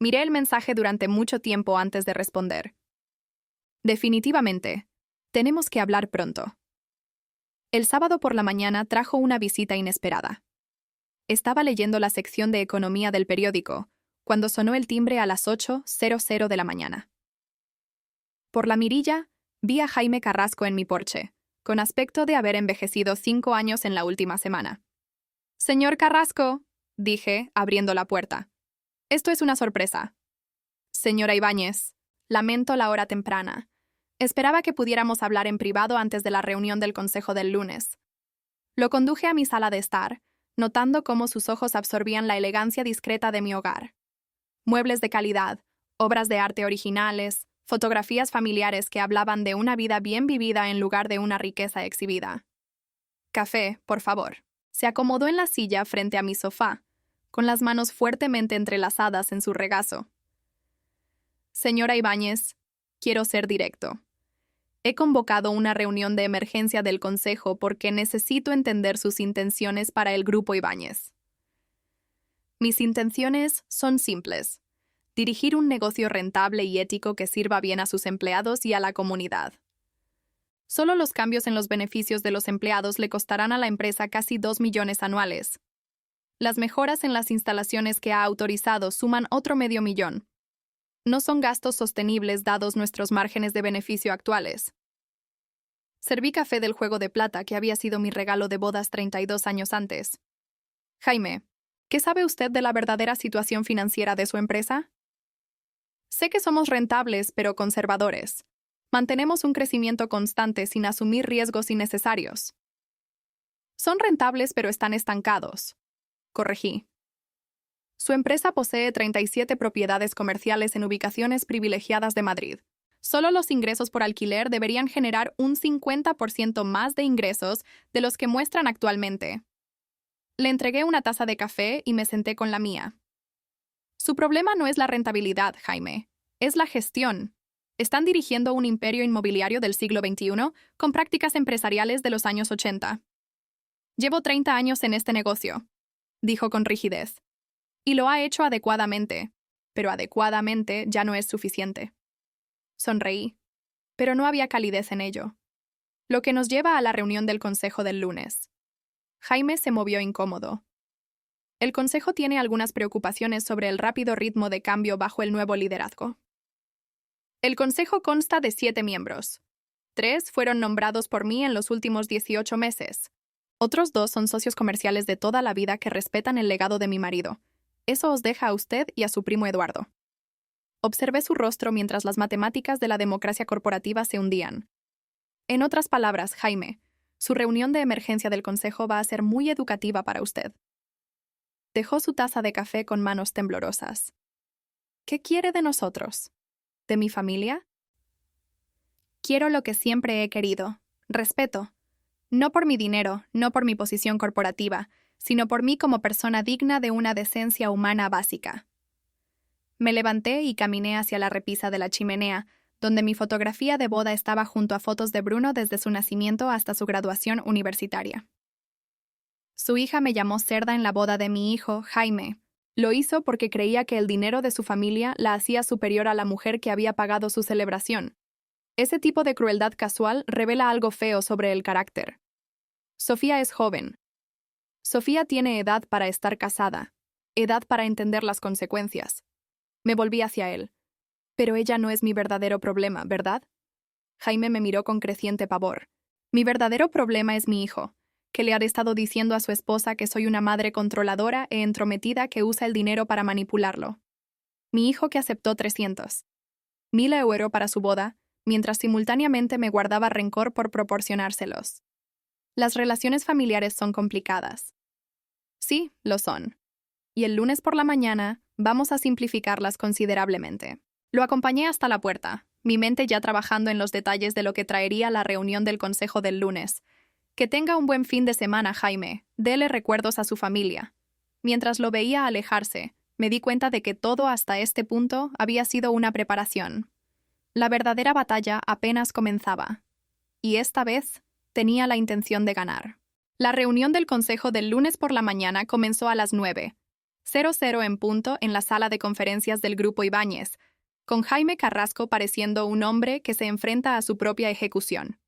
Miré el mensaje durante mucho tiempo antes de responder. Definitivamente, tenemos que hablar pronto. El sábado por la mañana trajo una visita inesperada. Estaba leyendo la sección de economía del periódico, cuando sonó el timbre a las 8:00 de la mañana. Por la mirilla, vi a Jaime Carrasco en mi porche, con aspecto de haber envejecido 5 años en la última semana. «Señor Carrasco», dije, abriendo la puerta. «Esto es una sorpresa». «Señora Ibáñez, lamento la hora temprana. Esperaba que pudiéramos hablar en privado antes de la reunión del consejo del lunes». Lo conduje a mi sala de estar, notando cómo sus ojos absorbían la elegancia discreta de mi hogar. Muebles de calidad, obras de arte originales, fotografías familiares que hablaban de una vida bien vivida en lugar de una riqueza exhibida. «Café, por favor». Se acomodó en la silla frente a mi sofá, con las manos fuertemente entrelazadas en su regazo. «Señora Ibáñez, quiero ser directo. He convocado una reunión de emergencia del Consejo porque necesito entender sus intenciones para el Grupo Ibáñez. Mis intenciones son simples: dirigir un negocio rentable y ético que sirva bien a sus empleados y a la comunidad. Solo los cambios en los beneficios de los empleados le costarán a la empresa casi 2 millones anuales. Las mejoras en las instalaciones que ha autorizado suman otro medio millón. No son gastos sostenibles dados nuestros márgenes de beneficio actuales. Serví café del juego de plata que había sido mi regalo de bodas 32 años antes. Jaime, ¿qué sabe usted de la verdadera situación financiera de su empresa? Sé que somos rentables, pero conservadores. Mantenemos un crecimiento constante sin asumir riesgos innecesarios. Son rentables, pero están estancados. Corregí. Su empresa posee 37 propiedades comerciales en ubicaciones privilegiadas de Madrid. Solo los ingresos por alquiler deberían generar un 50% más de ingresos de los que muestran actualmente. Le entregué una taza de café y me senté con la mía. Su problema no es la rentabilidad, Jaime. Es la gestión. Están dirigiendo un imperio inmobiliario del siglo XXI con prácticas empresariales de los años 80. Llevo 30 años en este negocio, dijo con rigidez. Y lo ha hecho adecuadamente, pero adecuadamente ya no es suficiente. Sonreí, pero no había calidez en ello. Lo que nos lleva a la reunión del consejo del lunes. Jaime se movió incómodo. El consejo tiene algunas preocupaciones sobre el rápido ritmo de cambio bajo el nuevo liderazgo. El consejo consta de 7 miembros. 3 fueron nombrados por mí en los últimos 18 meses. Otros 2 son socios comerciales de toda la vida que respetan el legado de mi marido. Eso os deja a usted y a su primo Eduardo. Observé su rostro mientras las matemáticas de la democracia corporativa se hundían. En otras palabras, Jaime, su reunión de emergencia del consejo va a ser muy educativa para usted. Dejó su taza de café con manos temblorosas. ¿Qué quiere de nosotros? ¿De mi familia? Quiero lo que siempre he querido: respeto. No por mi dinero, no por mi posición corporativa, sino por mí como persona digna de una decencia humana básica. Me levanté y caminé hacia la repisa de la chimenea, donde mi fotografía de boda estaba junto a fotos de Bruno desde su nacimiento hasta su graduación universitaria. Su hija me llamó cerda en la boda de mi hijo, Jaime. Lo hizo porque creía que el dinero de su familia la hacía superior a la mujer que había pagado su celebración. Ese tipo de crueldad casual revela algo feo sobre el carácter. Sofía es joven. Sofía tiene edad para estar casada, edad para entender las consecuencias. Me volví hacia él. Pero ella no es mi verdadero problema, ¿verdad? Jaime me miró con creciente pavor. Mi verdadero problema es mi hijo, que le ha estado diciendo a su esposa que soy una madre controladora e entrometida que usa el dinero para manipularlo. Mi hijo que aceptó 300.000 euros para su boda, mientras simultáneamente me guardaba rencor por proporcionárselos. Las relaciones familiares son complicadas. Sí, lo son. Y el lunes por la mañana vamos a simplificarlas considerablemente. Lo acompañé hasta la puerta, mi mente ya trabajando en los detalles de lo que traería la reunión del consejo del lunes. Que tenga un buen fin de semana, Jaime. Dele recuerdos a su familia. Mientras lo veía alejarse, me di cuenta de que todo hasta este punto había sido una preparación. La verdadera batalla apenas comenzaba. Y esta vez tenía la intención de ganar. La reunión del consejo del lunes por la mañana comenzó a las 9:00 en punto en la sala de conferencias del Grupo Ibáñez, con Jaime Carrasco pareciendo un hombre que se enfrenta a su propia ejecución.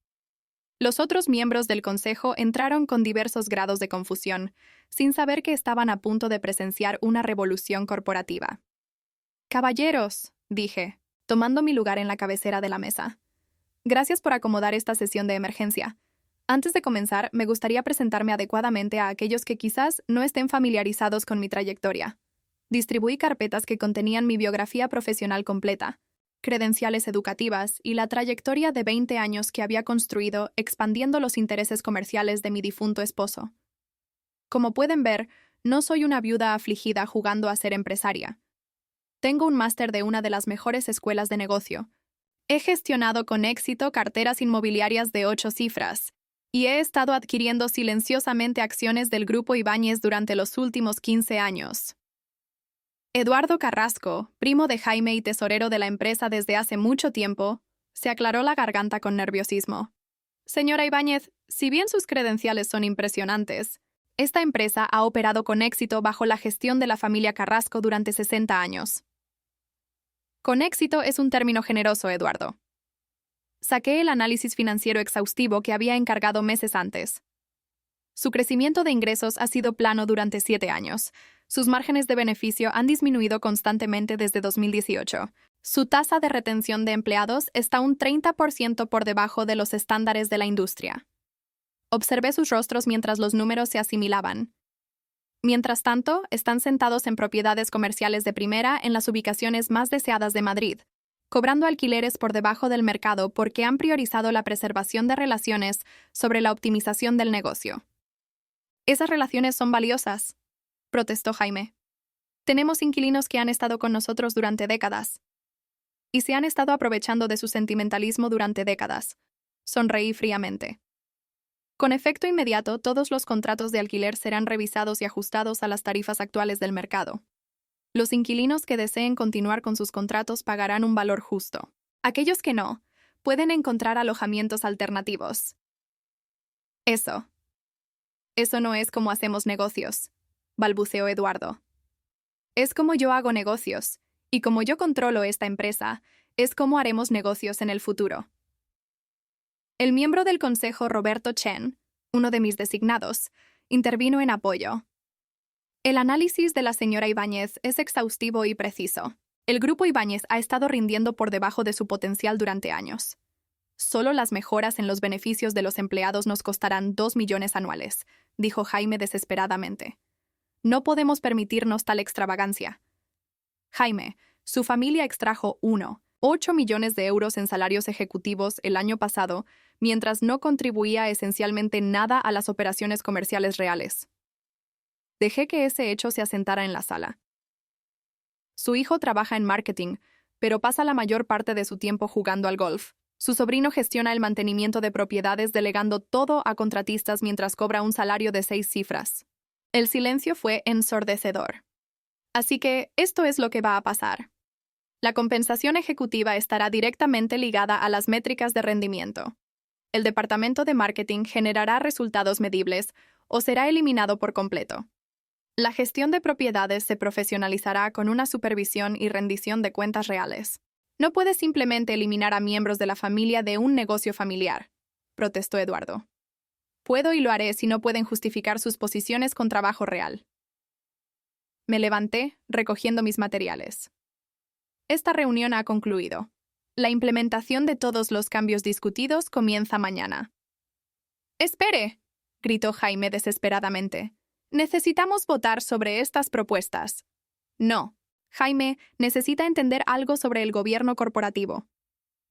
Los otros miembros del consejo entraron con diversos grados de confusión, sin saber que estaban a punto de presenciar una revolución corporativa. «Caballeros», dije, tomando mi lugar en la cabecera de la mesa. «Gracias por acomodar esta sesión de emergencia. Antes de comenzar, me gustaría presentarme adecuadamente a aquellos que quizás no estén familiarizados con mi trayectoria. Distribuí carpetas que contenían mi biografía profesional completa, credenciales educativas y la trayectoria de 20 años que había construido expandiendo los intereses comerciales de mi difunto esposo. Como pueden ver, no soy una viuda afligida jugando a ser empresaria. Tengo un máster de una de las mejores escuelas de negocio. He gestionado con éxito carteras inmobiliarias de 8 cifras, y he estado adquiriendo silenciosamente acciones del Grupo Ibáñez durante los últimos 15 años. Eduardo Carrasco, primo de Jaime y tesorero de la empresa desde hace mucho tiempo, se aclaró la garganta con nerviosismo. Señora Ibáñez, si bien sus credenciales son impresionantes, esta empresa ha operado con éxito bajo la gestión de la familia Carrasco durante 60 años. Con éxito es un término generoso, Eduardo. Saqué el análisis financiero exhaustivo que había encargado meses antes. Su crecimiento de ingresos ha sido plano durante 7 años. Sus márgenes de beneficio han disminuido constantemente desde 2018. Su tasa de retención de empleados está un 30% por debajo de los estándares de la industria. Observé sus rostros mientras los números se asimilaban. Mientras tanto, están sentados en propiedades comerciales de primera en las ubicaciones más deseadas de Madrid, cobrando alquileres por debajo del mercado porque han priorizado la preservación de relaciones sobre la optimización del negocio. Esas relaciones son valiosas, protestó Jaime. Tenemos inquilinos que han estado con nosotros durante décadas. Y se han estado aprovechando de su sentimentalismo durante décadas. Sonreí fríamente. Con efecto inmediato, todos los contratos de alquiler serán revisados y ajustados a las tarifas actuales del mercado. Los inquilinos que deseen continuar con sus contratos pagarán un valor justo. Aquellos que no, pueden encontrar alojamientos alternativos. Eso no es como hacemos negocios, balbuceó Eduardo. Es como yo hago negocios, y como yo controlo esta empresa, es como haremos negocios en el futuro. El miembro del consejo Roberto Chen, uno de mis designados, intervino en apoyo. El análisis de la señora Ibáñez es exhaustivo y preciso. El grupo Ibáñez ha estado rindiendo por debajo de su potencial durante años. Solo las mejoras en los beneficios de los empleados nos costarán 2 millones anuales, dijo Jaime desesperadamente. No podemos permitirnos tal extravagancia. Jaime, su familia extrajo 8 millones de euros en salarios ejecutivos el año pasado, mientras no contribuía esencialmente nada a las operaciones comerciales reales. Dejé que ese hecho se asentara en la sala. Su hijo trabaja en marketing, pero pasa la mayor parte de su tiempo jugando al golf. Su sobrino gestiona el mantenimiento de propiedades delegando todo a contratistas mientras cobra un salario de 6 cifras. El silencio fue ensordecedor. Así que esto es lo que va a pasar. La compensación ejecutiva estará directamente ligada a las métricas de rendimiento. El departamento de marketing generará resultados medibles o será eliminado por completo. La gestión de propiedades se profesionalizará con una supervisión y rendición de cuentas reales. No puede simplemente eliminar a miembros de la familia de un negocio familiar, protestó Eduardo. Puedo y lo haré si no pueden justificar sus posiciones con trabajo real. Me levanté, recogiendo mis materiales. Esta reunión ha concluido. La implementación de todos los cambios discutidos comienza mañana. ¡Espere!, gritó Jaime desesperadamente. Necesitamos votar sobre estas propuestas. No. Jaime necesita entender algo sobre el gobierno corporativo.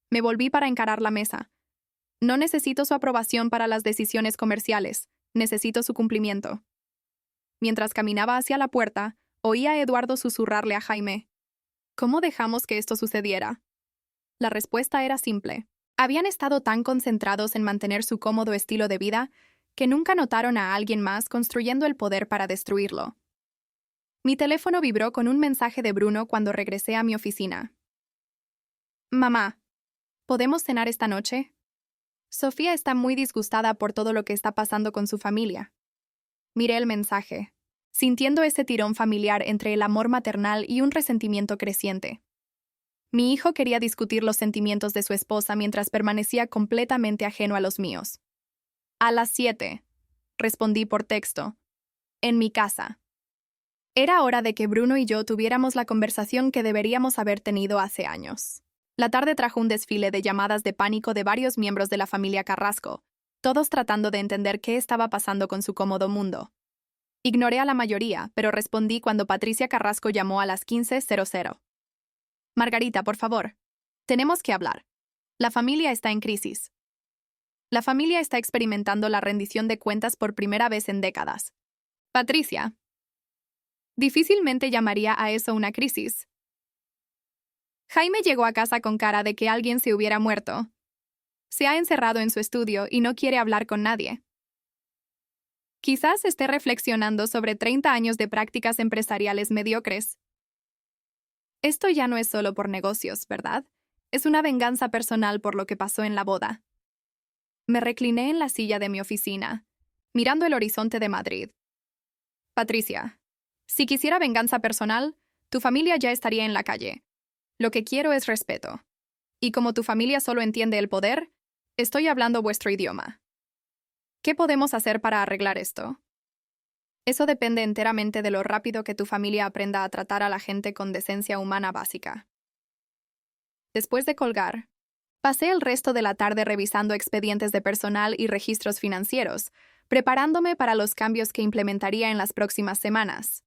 Me volví para encarar la mesa. No necesito su aprobación para las decisiones comerciales, necesito su cumplimiento. Mientras caminaba hacia la puerta, oí a Eduardo susurrarle a Jaime. ¿Cómo dejamos que esto sucediera? La respuesta era simple. Habían estado tan concentrados en mantener su cómodo estilo de vida que nunca notaron a alguien más construyendo el poder para destruirlo. Mi teléfono vibró con un mensaje de Bruno cuando regresé a mi oficina. Mamá, ¿podemos cenar esta noche? Sofía está muy disgustada por todo lo que está pasando con su familia. Miré el mensaje, sintiendo ese tirón familiar entre el amor maternal y un resentimiento creciente. Mi hijo quería discutir los sentimientos de su esposa mientras permanecía completamente ajeno a los míos. A las 7, respondí por texto, en mi casa. Era hora de que Bruno y yo tuviéramos la conversación que deberíamos haber tenido hace años. La tarde trajo un desfile de llamadas de pánico de varios miembros de la familia Carrasco, todos tratando de entender qué estaba pasando con su cómodo mundo. Ignoré a la mayoría, pero respondí cuando Patricia Carrasco llamó a las 15:00. Margarita, por favor. Tenemos que hablar. La familia está en crisis. La familia está experimentando la rendición de cuentas por primera vez en décadas. Patricia. Difícilmente llamaría a eso una crisis. Jaime llegó a casa con cara de que alguien se hubiera muerto. Se ha encerrado en su estudio y no quiere hablar con nadie. Quizás esté reflexionando sobre 30 años de prácticas empresariales mediocres. Esto ya no es solo por negocios, ¿verdad? Es una venganza personal por lo que pasó en la boda. Me recliné en la silla de mi oficina, mirando el horizonte de Madrid. Patricia, si quisiera venganza personal, tu familia ya estaría en la calle. Lo que quiero es respeto. Y como tu familia solo entiende el poder, estoy hablando vuestro idioma. ¿Qué podemos hacer para arreglar esto? Eso depende enteramente de lo rápido que tu familia aprenda a tratar a la gente con decencia humana básica. Después de colgar, pasé el resto de la tarde revisando expedientes de personal y registros financieros preparándome para los cambios que implementaría en las próximas semanas.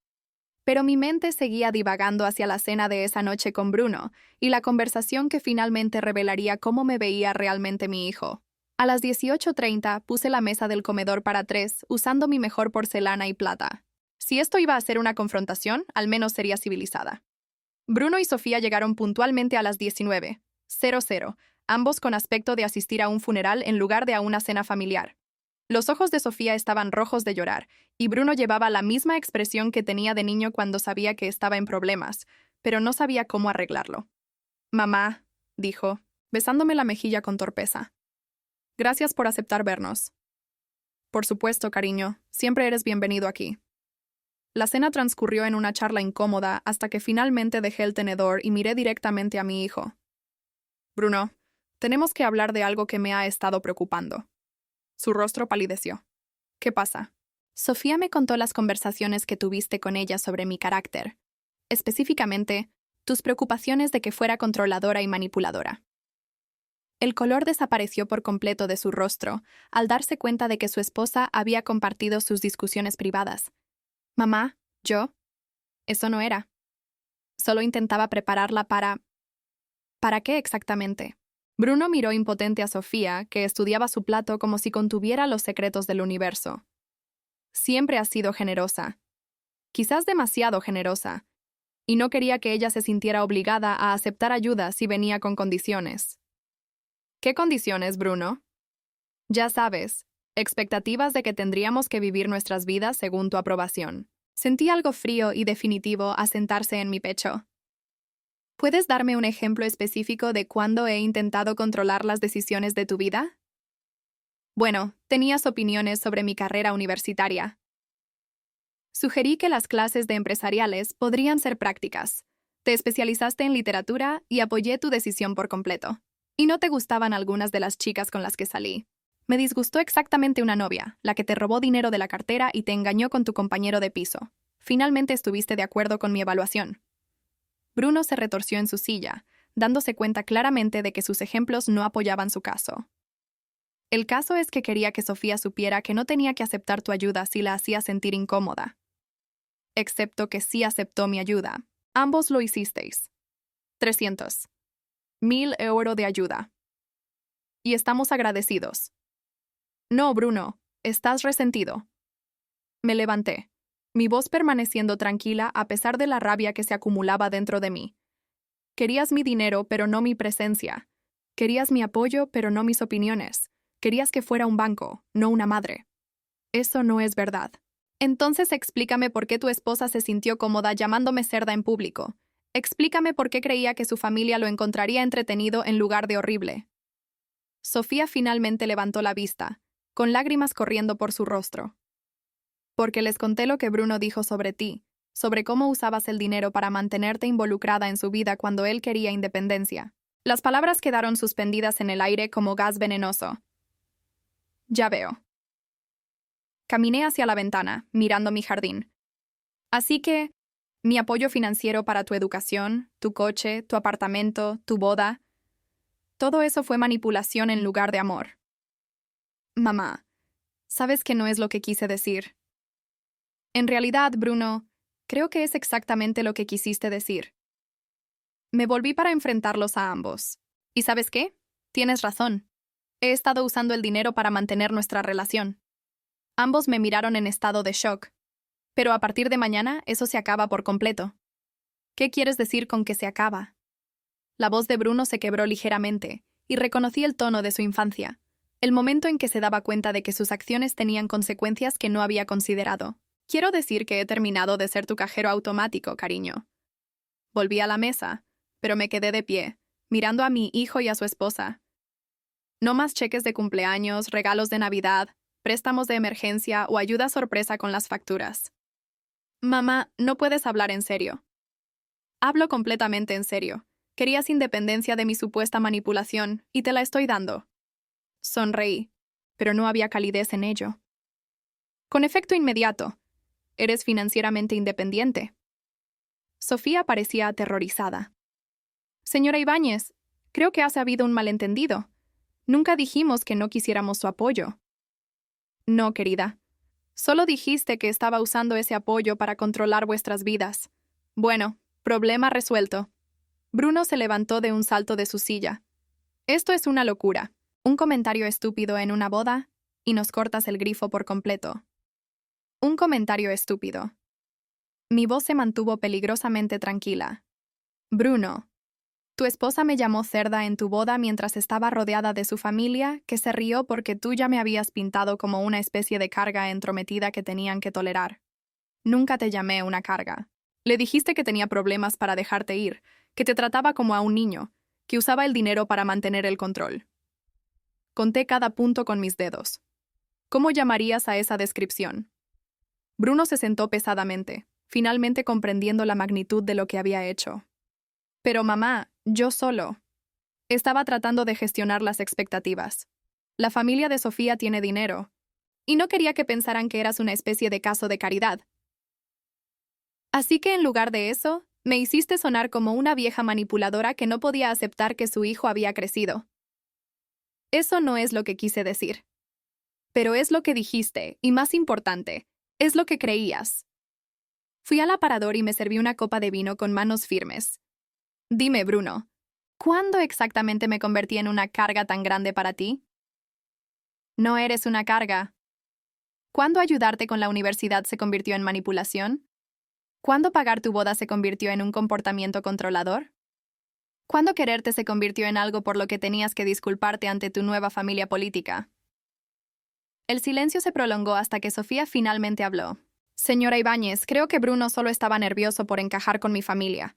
Pero mi mente seguía divagando hacia la cena de esa noche con Bruno y la conversación que finalmente revelaría cómo me veía realmente mi hijo. A las 18:30 puse la mesa del comedor para 3, usando mi mejor porcelana y plata. Si esto iba a ser una confrontación, al menos sería civilizada. Bruno y Sofía llegaron puntualmente a las 19:00, ambos con aspecto de asistir a un funeral en lugar de a una cena familiar. Los ojos de Sofía estaban rojos de llorar, y Bruno llevaba la misma expresión que tenía de niño cuando sabía que estaba en problemas, pero no sabía cómo arreglarlo. «Mamá», dijo, besándome la mejilla con torpeza. «Gracias por aceptar vernos». «Por supuesto, cariño, siempre eres bienvenido aquí». La cena transcurrió en una charla incómoda hasta que finalmente dejé el tenedor y miré directamente a mi hijo. «Bruno, tenemos que hablar de algo que me ha estado preocupando». Su rostro palideció. «¿Qué pasa?» Sofía me contó las conversaciones que tuviste con ella sobre mi carácter. Específicamente, tus preocupaciones de que fuera controladora y manipuladora. El color desapareció por completo de su rostro al darse cuenta de que su esposa había compartido sus discusiones privadas. «Mamá, yo...». Eso no era. Solo intentaba prepararla para... ¿Para qué exactamente? Bruno miró impotente a Sofía, que estudiaba su plato como si contuviera los secretos del universo. Siempre has sido generosa. Quizás demasiado generosa. Y no quería que ella se sintiera obligada a aceptar ayuda si venía con condiciones. ¿Qué condiciones, Bruno? Ya sabes, expectativas de que tendríamos que vivir nuestras vidas según tu aprobación. Sentí algo frío y definitivo asentarse en mi pecho. ¿Puedes darme un ejemplo específico de cuándo he intentado controlar las decisiones de tu vida? Bueno, tenías opiniones sobre mi carrera universitaria. Sugerí que las clases de empresariales podrían ser prácticas. Te especializaste en literatura y apoyé tu decisión por completo. Y no te gustaban algunas de las chicas con las que salí. Me disgustó exactamente una novia, la que te robó dinero de la cartera y te engañó con tu compañero de piso. Finalmente estuviste de acuerdo con mi evaluación. Bruno se retorció en su silla, dándose cuenta claramente de que sus ejemplos no apoyaban su caso. El caso es que quería que Sofía supiera que no tenía que aceptar tu ayuda si la hacía sentir incómoda. Excepto que sí aceptó mi ayuda. Ambos lo hicisteis. 300.000 euros de ayuda. Y estamos agradecidos. No, Bruno, estás resentido. Me levanté, mi voz permaneciendo tranquila a pesar de la rabia que se acumulaba dentro de mí. Querías mi dinero, pero no mi presencia. Querías mi apoyo, pero no mis opiniones. Querías que fuera un banco, no una madre. Eso no es verdad. Entonces explícame por qué tu esposa se sintió cómoda llamándome cerda en público. Explícame por qué creía que su familia lo encontraría entretenido en lugar de horrible. Sofía finalmente levantó la vista, con lágrimas corriendo por su rostro. Porque les conté lo que Bruno dijo sobre ti, sobre cómo usabas el dinero para mantenerte involucrada en su vida cuando él quería independencia. Las palabras quedaron suspendidas en el aire como gas venenoso. Ya veo. Caminé hacia la ventana, mirando mi jardín. Así que, mi apoyo financiero para tu educación, tu coche, tu apartamento, tu boda, todo eso fue manipulación en lugar de amor. Mamá, sabes que no es lo que quise decir. En realidad, Bruno, creo que es exactamente lo que quisiste decir. Me volví para enfrentarlos a ambos. ¿Y sabes qué? Tienes razón. He estado usando el dinero para mantener nuestra relación. Ambos me miraron en estado de shock. Pero a partir de mañana, eso se acaba por completo. ¿Qué quieres decir con que se acaba? La voz de Bruno se quebró ligeramente, y reconocí el tono de su infancia, el momento en que se daba cuenta de que sus acciones tenían consecuencias que no había considerado. Quiero decir que he terminado de ser tu cajero automático, cariño. Volví a la mesa, pero me quedé de pie, mirando a mi hijo y a su esposa. No más cheques de cumpleaños, regalos de Navidad, préstamos de emergencia o ayuda sorpresa con las facturas. Mamá, no puedes hablar en serio. Hablo completamente en serio. Querías independencia de mi supuesta manipulación, y te la estoy dando. Sonreí, pero no había calidez en ello. Con efecto inmediato, eres financieramente independiente. Sofía parecía aterrorizada. Señora Ibáñez, creo que ha habido un malentendido. Nunca dijimos que no quisiéramos su apoyo. No, querida. Solo dijiste que estaba usando ese apoyo para controlar vuestras vidas. Bueno, problema resuelto. Bruno se levantó de un salto de su silla. Esto es una locura. Un comentario estúpido en una boda y nos cortas el grifo por completo. Un comentario estúpido. Mi voz se mantuvo peligrosamente tranquila. Bruno, tu esposa me llamó cerda en tu boda mientras estaba rodeada de su familia, que se rió porque tú ya me habías pintado como una especie de carga entrometida que tenían que tolerar. Nunca te llamé una carga. Le dijiste que tenía problemas para dejarte ir, que te trataba como a un niño, que usaba el dinero para mantener el control. Conté cada punto con mis dedos. ¿Cómo llamarías a esa descripción? Bruno se sentó pesadamente, finalmente comprendiendo la magnitud de lo que había hecho. Pero mamá, yo solo. Estaba tratando de gestionar las expectativas. La familia de Sofía tiene dinero, y no quería que pensaran que eras una especie de caso de caridad. Así que en lugar de eso, me hiciste sonar como una vieja manipuladora que no podía aceptar que su hijo había crecido. Eso no es lo que quise decir. Pero es lo que dijiste, y más importante, es lo que creías. Fui al aparador y me serví una copa de vino con manos firmes. Dime, Bruno, ¿cuándo exactamente me convertí en una carga tan grande para ti? No eres una carga. ¿Cuándo ayudarte con la universidad se convirtió en manipulación? ¿Cuándo pagar tu boda se convirtió en un comportamiento controlador? ¿Cuándo quererte se convirtió en algo por lo que tenías que disculparte ante tu nueva familia política? El silencio se prolongó hasta que Sofía finalmente habló. Señora Ibáñez, creo que Bruno solo estaba nervioso por encajar con mi familia.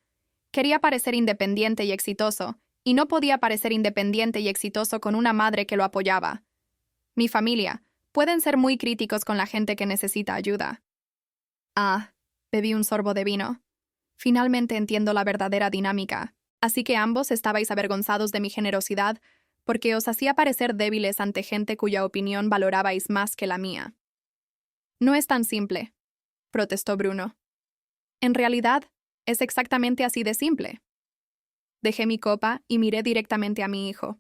Quería parecer independiente y exitoso, y no podía parecer independiente y exitoso con una madre que lo apoyaba. Mi familia, pueden ser muy críticos con la gente que necesita ayuda. Ah, bebí un sorbo de vino. Finalmente entiendo la verdadera dinámica. Así que ambos estabais avergonzados de mi generosidad porque os hacía parecer débiles ante gente cuya opinión valorabais más que la mía. No es tan simple, protestó Bruno. En realidad, es exactamente así de simple. Dejé mi copa y miré directamente a mi hijo.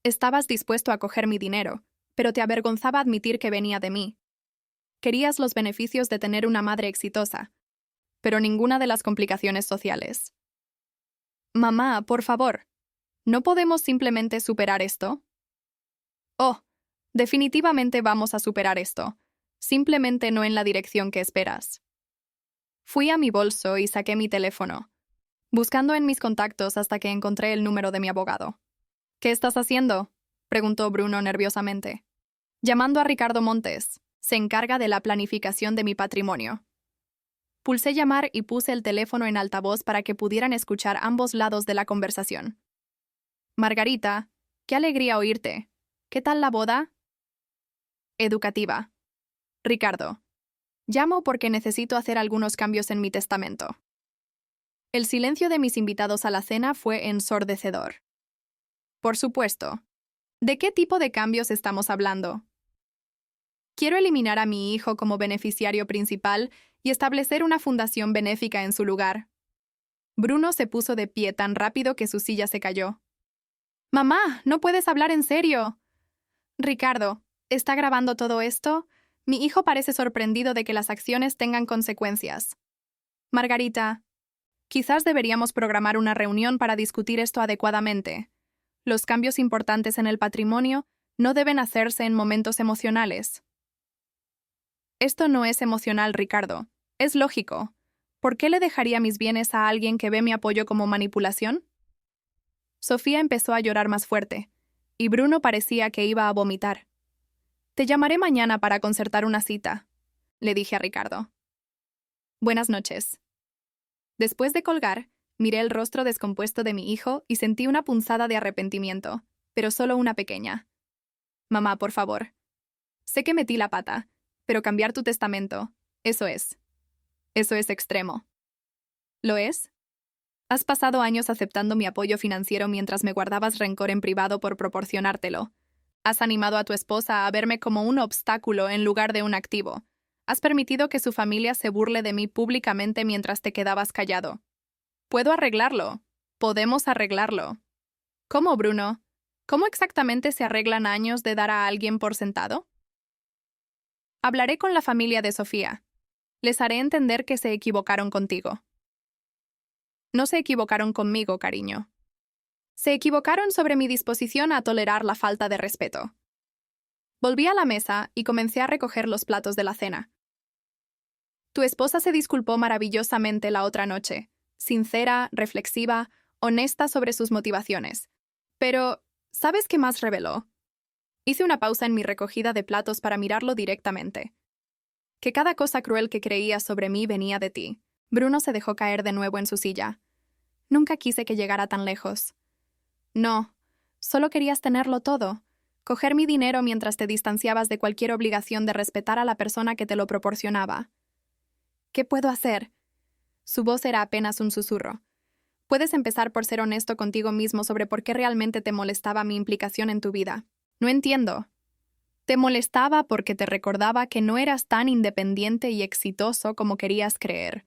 Estabas dispuesto a coger mi dinero, pero te avergonzaba admitir que venía de mí. Querías los beneficios de tener una madre exitosa, pero ninguna de las complicaciones sociales. Mamá, por favor, ¿no podemos simplemente superar esto? Oh, definitivamente vamos a superar esto, simplemente no en la dirección que esperas. Fui a mi bolso y saqué mi teléfono, buscando en mis contactos hasta que encontré el número de mi abogado. ¿Qué estás haciendo?, preguntó Bruno nerviosamente. Llamando a Ricardo Montes, se encarga de la planificación de mi patrimonio. Pulsé llamar y puse el teléfono en altavoz para que pudieran escuchar ambos lados de la conversación. Margarita, qué alegría oírte. ¿Qué tal la boda? Educativa. Ricardo. Llamo porque necesito hacer algunos cambios en mi testamento. El silencio de mis invitados a la cena fue ensordecedor. Por supuesto. ¿De qué tipo de cambios estamos hablando? Quiero eliminar a mi hijo como beneficiario principal y establecer una fundación benéfica en su lugar. Bruno se puso de pie tan rápido que su silla se cayó. Mamá, no puedes hablar en serio. Ricardo, ¿está grabando todo esto? Mi hijo parece sorprendido de que las acciones tengan consecuencias. Margarita, quizás deberíamos programar una reunión para discutir esto adecuadamente. Los cambios importantes en el patrimonio no deben hacerse en momentos emocionales. Esto no es emocional, Ricardo. Es lógico. ¿Por qué le dejaría mis bienes a alguien que ve mi apoyo como manipulación? Sofía empezó a llorar más fuerte, y Bruno parecía que iba a vomitar. Te llamaré mañana para concertar una cita, le dije a Ricardo. Buenas noches. Después de colgar, miré el rostro descompuesto de mi hijo y sentí una punzada de arrepentimiento, pero solo una pequeña. Mamá, por favor. Sé que metí la pata, pero cambiar tu testamento, eso es extremo. ¿Lo es? Has pasado años aceptando mi apoyo financiero mientras me guardabas rencor en privado por proporcionártelo. Has animado a tu esposa a verme como un obstáculo en lugar de un activo. Has permitido que su familia se burle de mí públicamente mientras te quedabas callado. Puedo arreglarlo. Podemos arreglarlo. ¿Cómo, Bruno? ¿Cómo exactamente se arreglan años de dar a alguien por sentado? Hablaré con la familia de Sofía. Les haré entender que se equivocaron contigo. No se equivocaron conmigo, cariño. Se equivocaron sobre mi disposición a tolerar la falta de respeto. Volví a la mesa y comencé a recoger los platos de la cena. Tu esposa se disculpó maravillosamente la otra noche, sincera, reflexiva, honesta sobre sus motivaciones. Pero, ¿sabes qué más reveló? Hice una pausa en mi recogida de platos para mirarlo directamente. Que cada cosa cruel que creías sobre mí venía de ti. Bruno se dejó caer de nuevo en su silla. Nunca quise que llegara tan lejos. No, solo querías tenerlo todo. Coger mi dinero mientras te distanciabas de cualquier obligación de respetar a la persona que te lo proporcionaba. ¿Qué puedo hacer? Su voz era apenas un susurro. Puedes empezar por ser honesto contigo mismo sobre por qué realmente te molestaba mi implicación en tu vida. No entiendo. Te molestaba porque te recordaba que no eras tan independiente y exitoso como querías creer.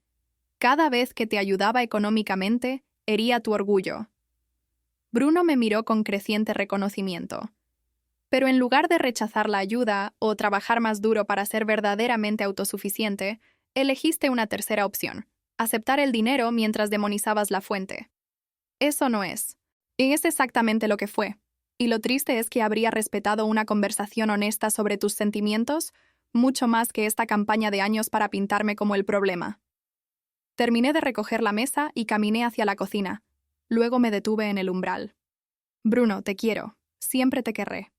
Cada vez que te ayudaba económicamente, hería tu orgullo. Bruno me miró con creciente reconocimiento. Pero en lugar de rechazar la ayuda o trabajar más duro para ser verdaderamente autosuficiente, elegiste una tercera opción: aceptar el dinero mientras demonizabas la fuente. Eso no es. Y es exactamente lo que fue. Y lo triste es que habría respetado una conversación honesta sobre tus sentimientos mucho más que esta campaña de años para pintarme como el problema. Terminé de recoger la mesa y caminé hacia la cocina. Luego me detuve en el umbral. Bruno, te quiero. Siempre te querré.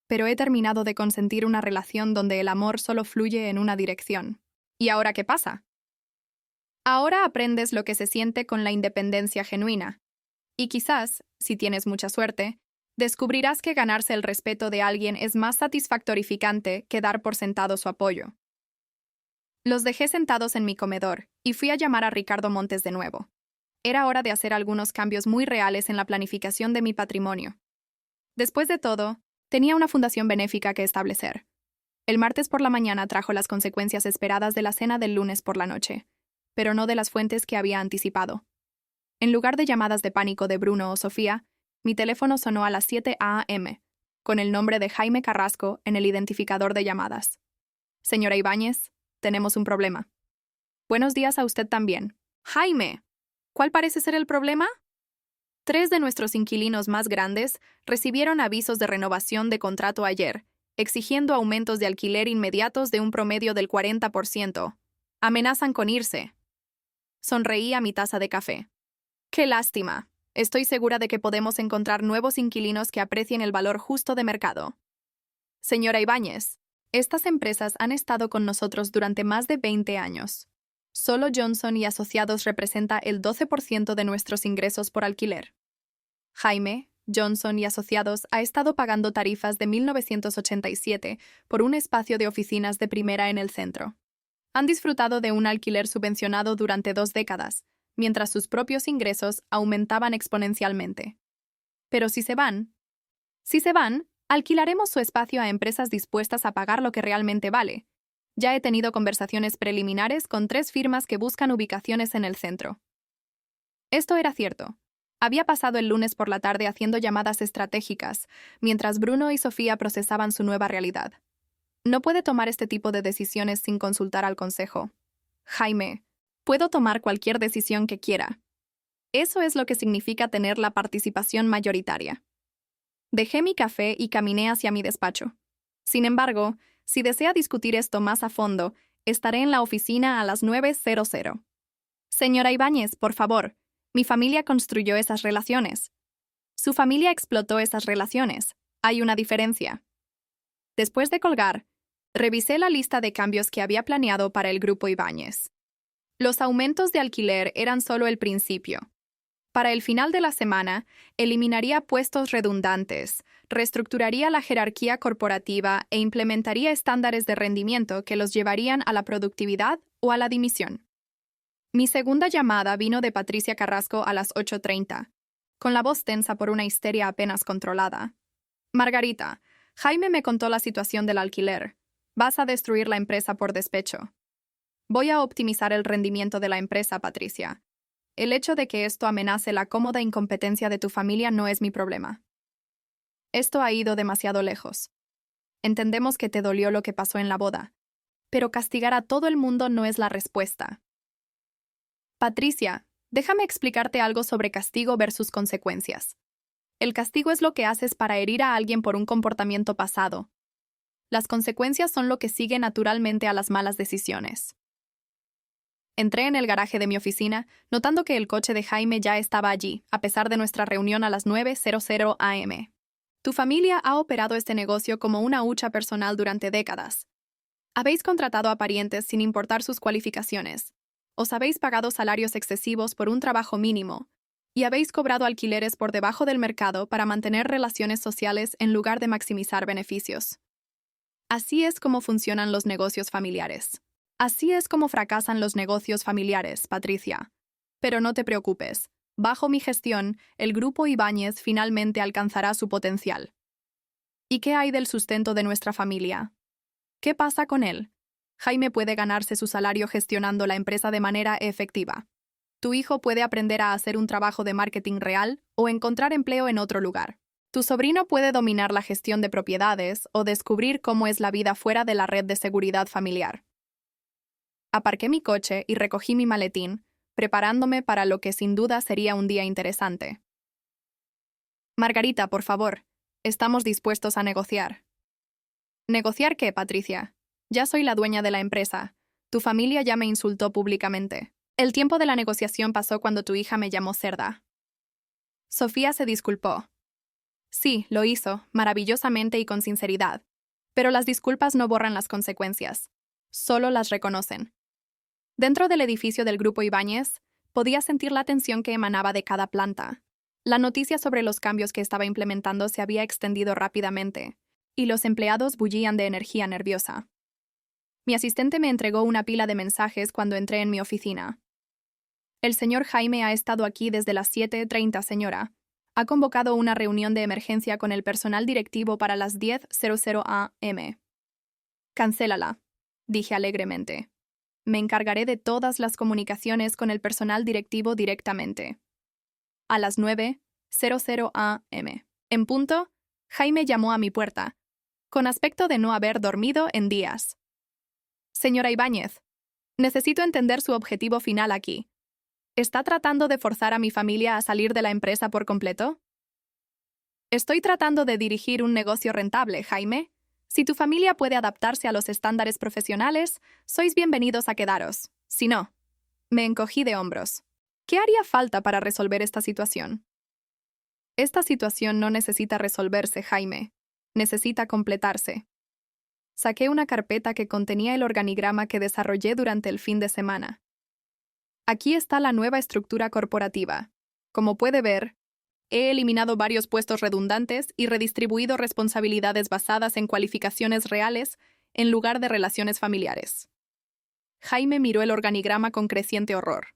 Pero he terminado de consentir una relación donde el amor solo fluye en una dirección. ¿Y ahora qué pasa? Ahora aprendes lo que se siente con la independencia genuina. Y quizás, si tienes mucha suerte, descubrirás que ganarse el respeto de alguien es más satisfactorificante que dar por sentado su apoyo. Los dejé sentados en mi comedor y fui a llamar a Ricardo Montes de nuevo. Era hora de hacer algunos cambios muy reales en la planificación de mi patrimonio. Después de todo, tenía una fundación benéfica que establecer. El martes por la mañana trajo las consecuencias esperadas de la cena del lunes por la noche, pero no de las fuentes que había anticipado. En lugar de llamadas de pánico de Bruno o Sofía, mi teléfono sonó a las 7 a.m., con el nombre de Jaime Carrasco en el identificador de llamadas. Señora Ibáñez, tenemos un problema. Buenos días a usted también. Jaime, ¿cuál parece ser el problema? 3 de nuestros inquilinos más grandes recibieron avisos de renovación de contrato ayer, exigiendo aumentos de alquiler inmediatos de un promedio del 40%. Amenazan con irse. Sonreí a mi taza de café. ¡Qué lástima! Estoy segura de que podemos encontrar nuevos inquilinos que aprecien el valor justo de mercado. Señora Ibáñez, estas empresas han estado con nosotros durante más de 20 años. Solo Johnson y Asociados representa el 12% de nuestros ingresos por alquiler. Jaime, Johnson y Asociados ha estado pagando tarifas de 1987 por un espacio de oficinas de primera en el centro. Han disfrutado de un alquiler subvencionado durante 2 décadas, mientras sus propios ingresos aumentaban exponencialmente. Pero si se van, alquilaremos su espacio a empresas dispuestas a pagar lo que realmente vale. Ya he tenido conversaciones preliminares con 3 firmas que buscan ubicaciones en el centro. Esto era cierto. Había pasado el lunes por la tarde haciendo llamadas estratégicas, mientras Bruno y Sofía procesaban su nueva realidad. No puede tomar este tipo de decisiones sin consultar al consejo. Jaime, puedo tomar cualquier decisión que quiera. Eso es lo que significa tener la participación mayoritaria. Dejé mi café y caminé hacia mi despacho. Sin embargo, si desea discutir esto más a fondo, estaré en la oficina a las 9:00. Señora Ibáñez, por favor, mi familia construyó esas relaciones. Su familia explotó esas relaciones. Hay una diferencia. Después de colgar, revisé la lista de cambios que había planeado para el grupo Ibáñez. Los aumentos de alquiler eran solo el principio. Para el final de la semana, eliminaría puestos redundantes, reestructuraría la jerarquía corporativa e implementaría estándares de rendimiento que los llevarían a la productividad o a la dimisión. Mi segunda llamada vino de Patricia Carrasco a las 8:30, con la voz tensa por una histeria apenas controlada. Margarita, Jaime me contó la situación del alquiler. Vas a destruir la empresa por despecho. Voy a optimizar el rendimiento de la empresa, Patricia. El hecho de que esto amenace la cómoda incompetencia de tu familia no es mi problema. Esto ha ido demasiado lejos. Entendemos que te dolió lo que pasó en la boda, pero castigar a todo el mundo no es la respuesta. Patricia, déjame explicarte algo sobre castigo versus consecuencias. El castigo es lo que haces para herir a alguien por un comportamiento pasado. Las consecuencias son lo que sigue naturalmente a las malas decisiones. Entré en el garaje de mi oficina, notando que el coche de Jaime ya estaba allí, a pesar de nuestra reunión a las 9:00 am. Tu familia ha operado este negocio como una hucha personal durante décadas. Habéis contratado a parientes sin importar sus cualificaciones. Os habéis pagado salarios excesivos por un trabajo mínimo, y habéis cobrado alquileres por debajo del mercado para mantener relaciones sociales en lugar de maximizar beneficios. Así es como funcionan los negocios familiares. Así es como fracasan los negocios familiares, Patricia. Pero no te preocupes. Bajo mi gestión, el Grupo Ibáñez finalmente alcanzará su potencial. ¿Y qué hay del sustento de nuestra familia? ¿Qué pasa con él? Jaime puede ganarse su salario gestionando la empresa de manera efectiva. Tu hijo puede aprender a hacer un trabajo de marketing real o encontrar empleo en otro lugar. Tu sobrino puede dominar la gestión de propiedades o descubrir cómo es la vida fuera de la red de seguridad familiar. Aparqué mi coche y recogí mi maletín, preparándome para lo que sin duda sería un día interesante. Margarita, por favor, estamos dispuestos a negociar. ¿Negociar qué, Patricia? Ya soy la dueña de la empresa. Tu familia ya me insultó públicamente. El tiempo de la negociación pasó cuando tu hija me llamó cerda. Sofía se disculpó. Sí, lo hizo, maravillosamente y con sinceridad. Pero las disculpas no borran las consecuencias. Solo las reconocen. Dentro del edificio del Grupo Ibáñez, podía sentir la tensión que emanaba de cada planta. La noticia sobre los cambios que estaba implementando se había extendido rápidamente, y los empleados bullían de energía nerviosa. Mi asistente me entregó una pila de mensajes cuando entré en mi oficina. El señor Jaime ha estado aquí desde las 7:30, señora. Ha convocado una reunión de emergencia con el personal directivo para las 10:00 am. Cancélala, dije alegremente. Me encargaré de todas las comunicaciones con el personal directivo directamente. A las 9:00 am. En punto, Jaime llamó a mi puerta, con aspecto de no haber dormido en días. Señora Ibáñez, necesito entender su objetivo final aquí. ¿Está tratando de forzar a mi familia a salir de la empresa por completo? Estoy tratando de dirigir un negocio rentable, Jaime. Si tu familia puede adaptarse a los estándares profesionales, sois bienvenidos a quedaros. Si no, me encogí de hombros. ¿Qué haría falta para resolver esta situación? Esta situación no necesita resolverse, Jaime. Necesita completarse. Saqué una carpeta que contenía el organigrama que desarrollé durante el fin de semana. Aquí está la nueva estructura corporativa. Como puede ver, he eliminado varios puestos redundantes y redistribuido responsabilidades basadas en cualificaciones reales en lugar de relaciones familiares. Jaime miró el organigrama con creciente horror.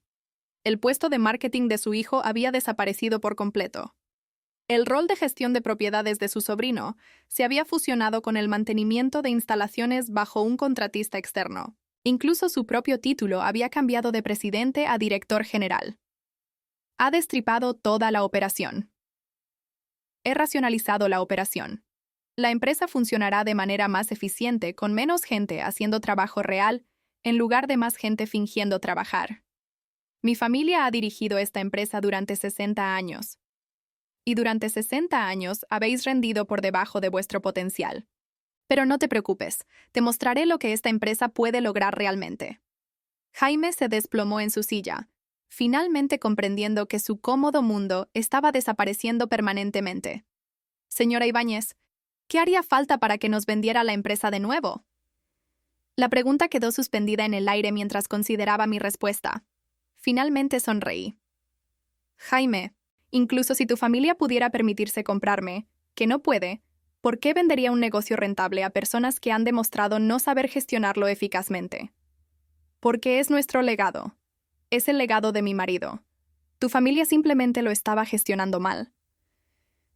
El puesto de marketing de su hijo había desaparecido por completo. El rol de gestión de propiedades de su sobrino se había fusionado con el mantenimiento de instalaciones bajo un contratista externo. Incluso su propio título había cambiado de presidente a director general. Ha destripado toda la operación. He racionalizado la operación. La empresa funcionará de manera más eficiente con menos gente haciendo trabajo real en lugar de más gente fingiendo trabajar. Mi familia ha dirigido esta empresa durante 60 años. Y durante 60 años habéis rendido por debajo de vuestro potencial. Pero no te preocupes, te mostraré lo que esta empresa puede lograr realmente. Jaime se desplomó en su silla, finalmente comprendiendo que su cómodo mundo estaba desapareciendo permanentemente. Señora Ibáñez, ¿qué haría falta para que nos vendiera la empresa de nuevo? La pregunta quedó suspendida en el aire mientras consideraba mi respuesta. Finalmente sonreí. Jaime, incluso si tu familia pudiera permitirse comprarme, que no puede, ¿por qué vendería un negocio rentable a personas que han demostrado no saber gestionarlo eficazmente? Porque es nuestro legado. Es el legado de mi marido. Tu familia simplemente lo estaba gestionando mal.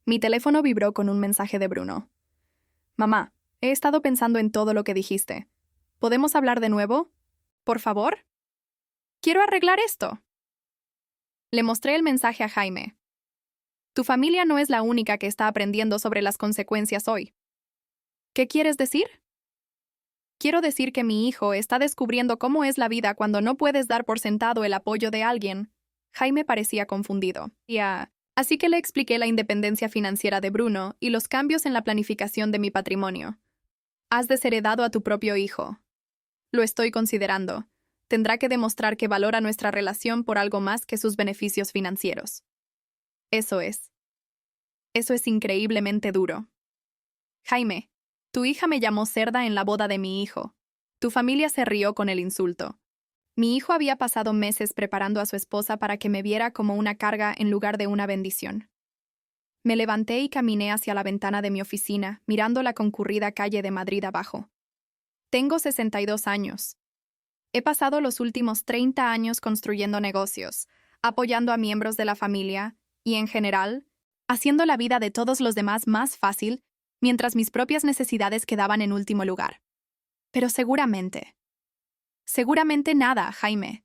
Mi teléfono vibró con un mensaje de Bruno. Mamá, he estado pensando en todo lo que dijiste. ¿Podemos hablar de nuevo? ¿Por favor? Quiero arreglar esto. Le mostré el mensaje a Jaime. Tu familia no es la única que está aprendiendo sobre las consecuencias hoy. ¿Qué quieres decir? Quiero decir que mi hijo está descubriendo cómo es la vida cuando no puedes dar por sentado el apoyo de alguien. Jaime parecía confundido. Así que le expliqué la independencia financiera de Bruno y los cambios en la planificación de mi patrimonio. Has desheredado a tu propio hijo. Lo estoy considerando. Tendrá que demostrar que valora nuestra relación por algo más que sus beneficios financieros. Eso es. Eso es increíblemente duro. Jaime, tu hija me llamó cerda en la boda de mi hijo. Tu familia se rió con el insulto. Mi hijo había pasado meses preparando a su esposa para que me viera como una carga en lugar de una bendición. Me levanté y caminé hacia la ventana de mi oficina, mirando la concurrida calle de Madrid abajo. Tengo 62 años. He pasado los últimos 30 años construyendo negocios, apoyando a miembros de la familia y, en general, haciendo la vida de todos los demás más fácil, mientras mis propias necesidades quedaban en último lugar. Pero seguramente nada, Jaime.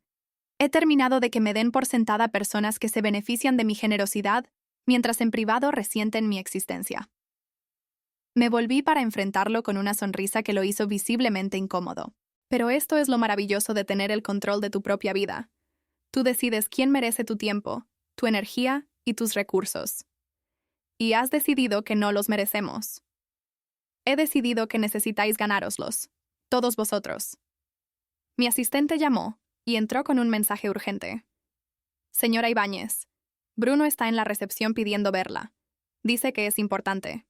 He terminado de que me den por sentada personas que se benefician de mi generosidad, mientras en privado resienten mi existencia. Me volví para enfrentarlo con una sonrisa que lo hizo visiblemente incómodo. Pero esto es lo maravilloso de tener el control de tu propia vida. Tú decides quién merece tu tiempo, tu energía y tus recursos. Y has decidido que no los merecemos. He decidido que necesitáis ganároslos, todos vosotros. Mi asistente llamó y entró con un mensaje urgente. Señora Ibáñez, Bruno está en la recepción pidiendo verla. Dice que es importante.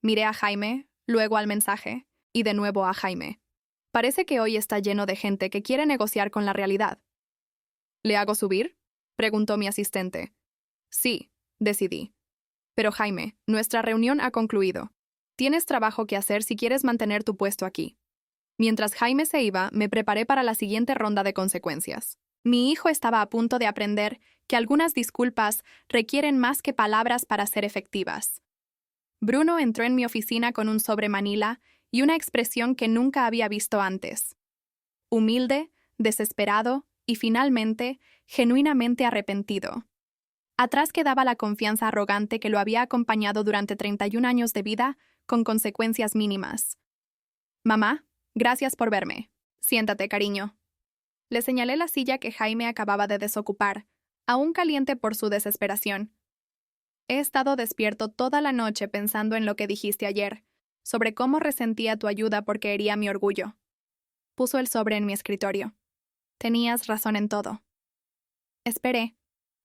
Miré a Jaime, luego al mensaje, y de nuevo a Jaime. Parece que hoy está lleno de gente que quiere negociar con la realidad. ¿Le hago subir?, preguntó mi asistente. Sí, decidí. Pero Jaime, nuestra reunión ha concluido. Tienes trabajo que hacer si quieres mantener tu puesto aquí. Mientras Jaime se iba, me preparé para la siguiente ronda de consecuencias. Mi hijo estaba a punto de aprender que algunas disculpas requieren más que palabras para ser efectivas. Bruno entró en mi oficina con un sobre manila y una expresión que nunca había visto antes. Humilde, desesperado y, finalmente, genuinamente arrepentido. Atrás quedaba la confianza arrogante que lo había acompañado durante 31 años de vida, con consecuencias mínimas. Mamá, gracias por verme. Siéntate, cariño. Le señalé la silla que Jaime acababa de desocupar, aún caliente por su desesperación. He estado despierto toda la noche pensando en lo que dijiste ayer, sobre cómo resentía tu ayuda porque hería mi orgullo. Puso el sobre en mi escritorio. Tenías razón en todo. Esperé,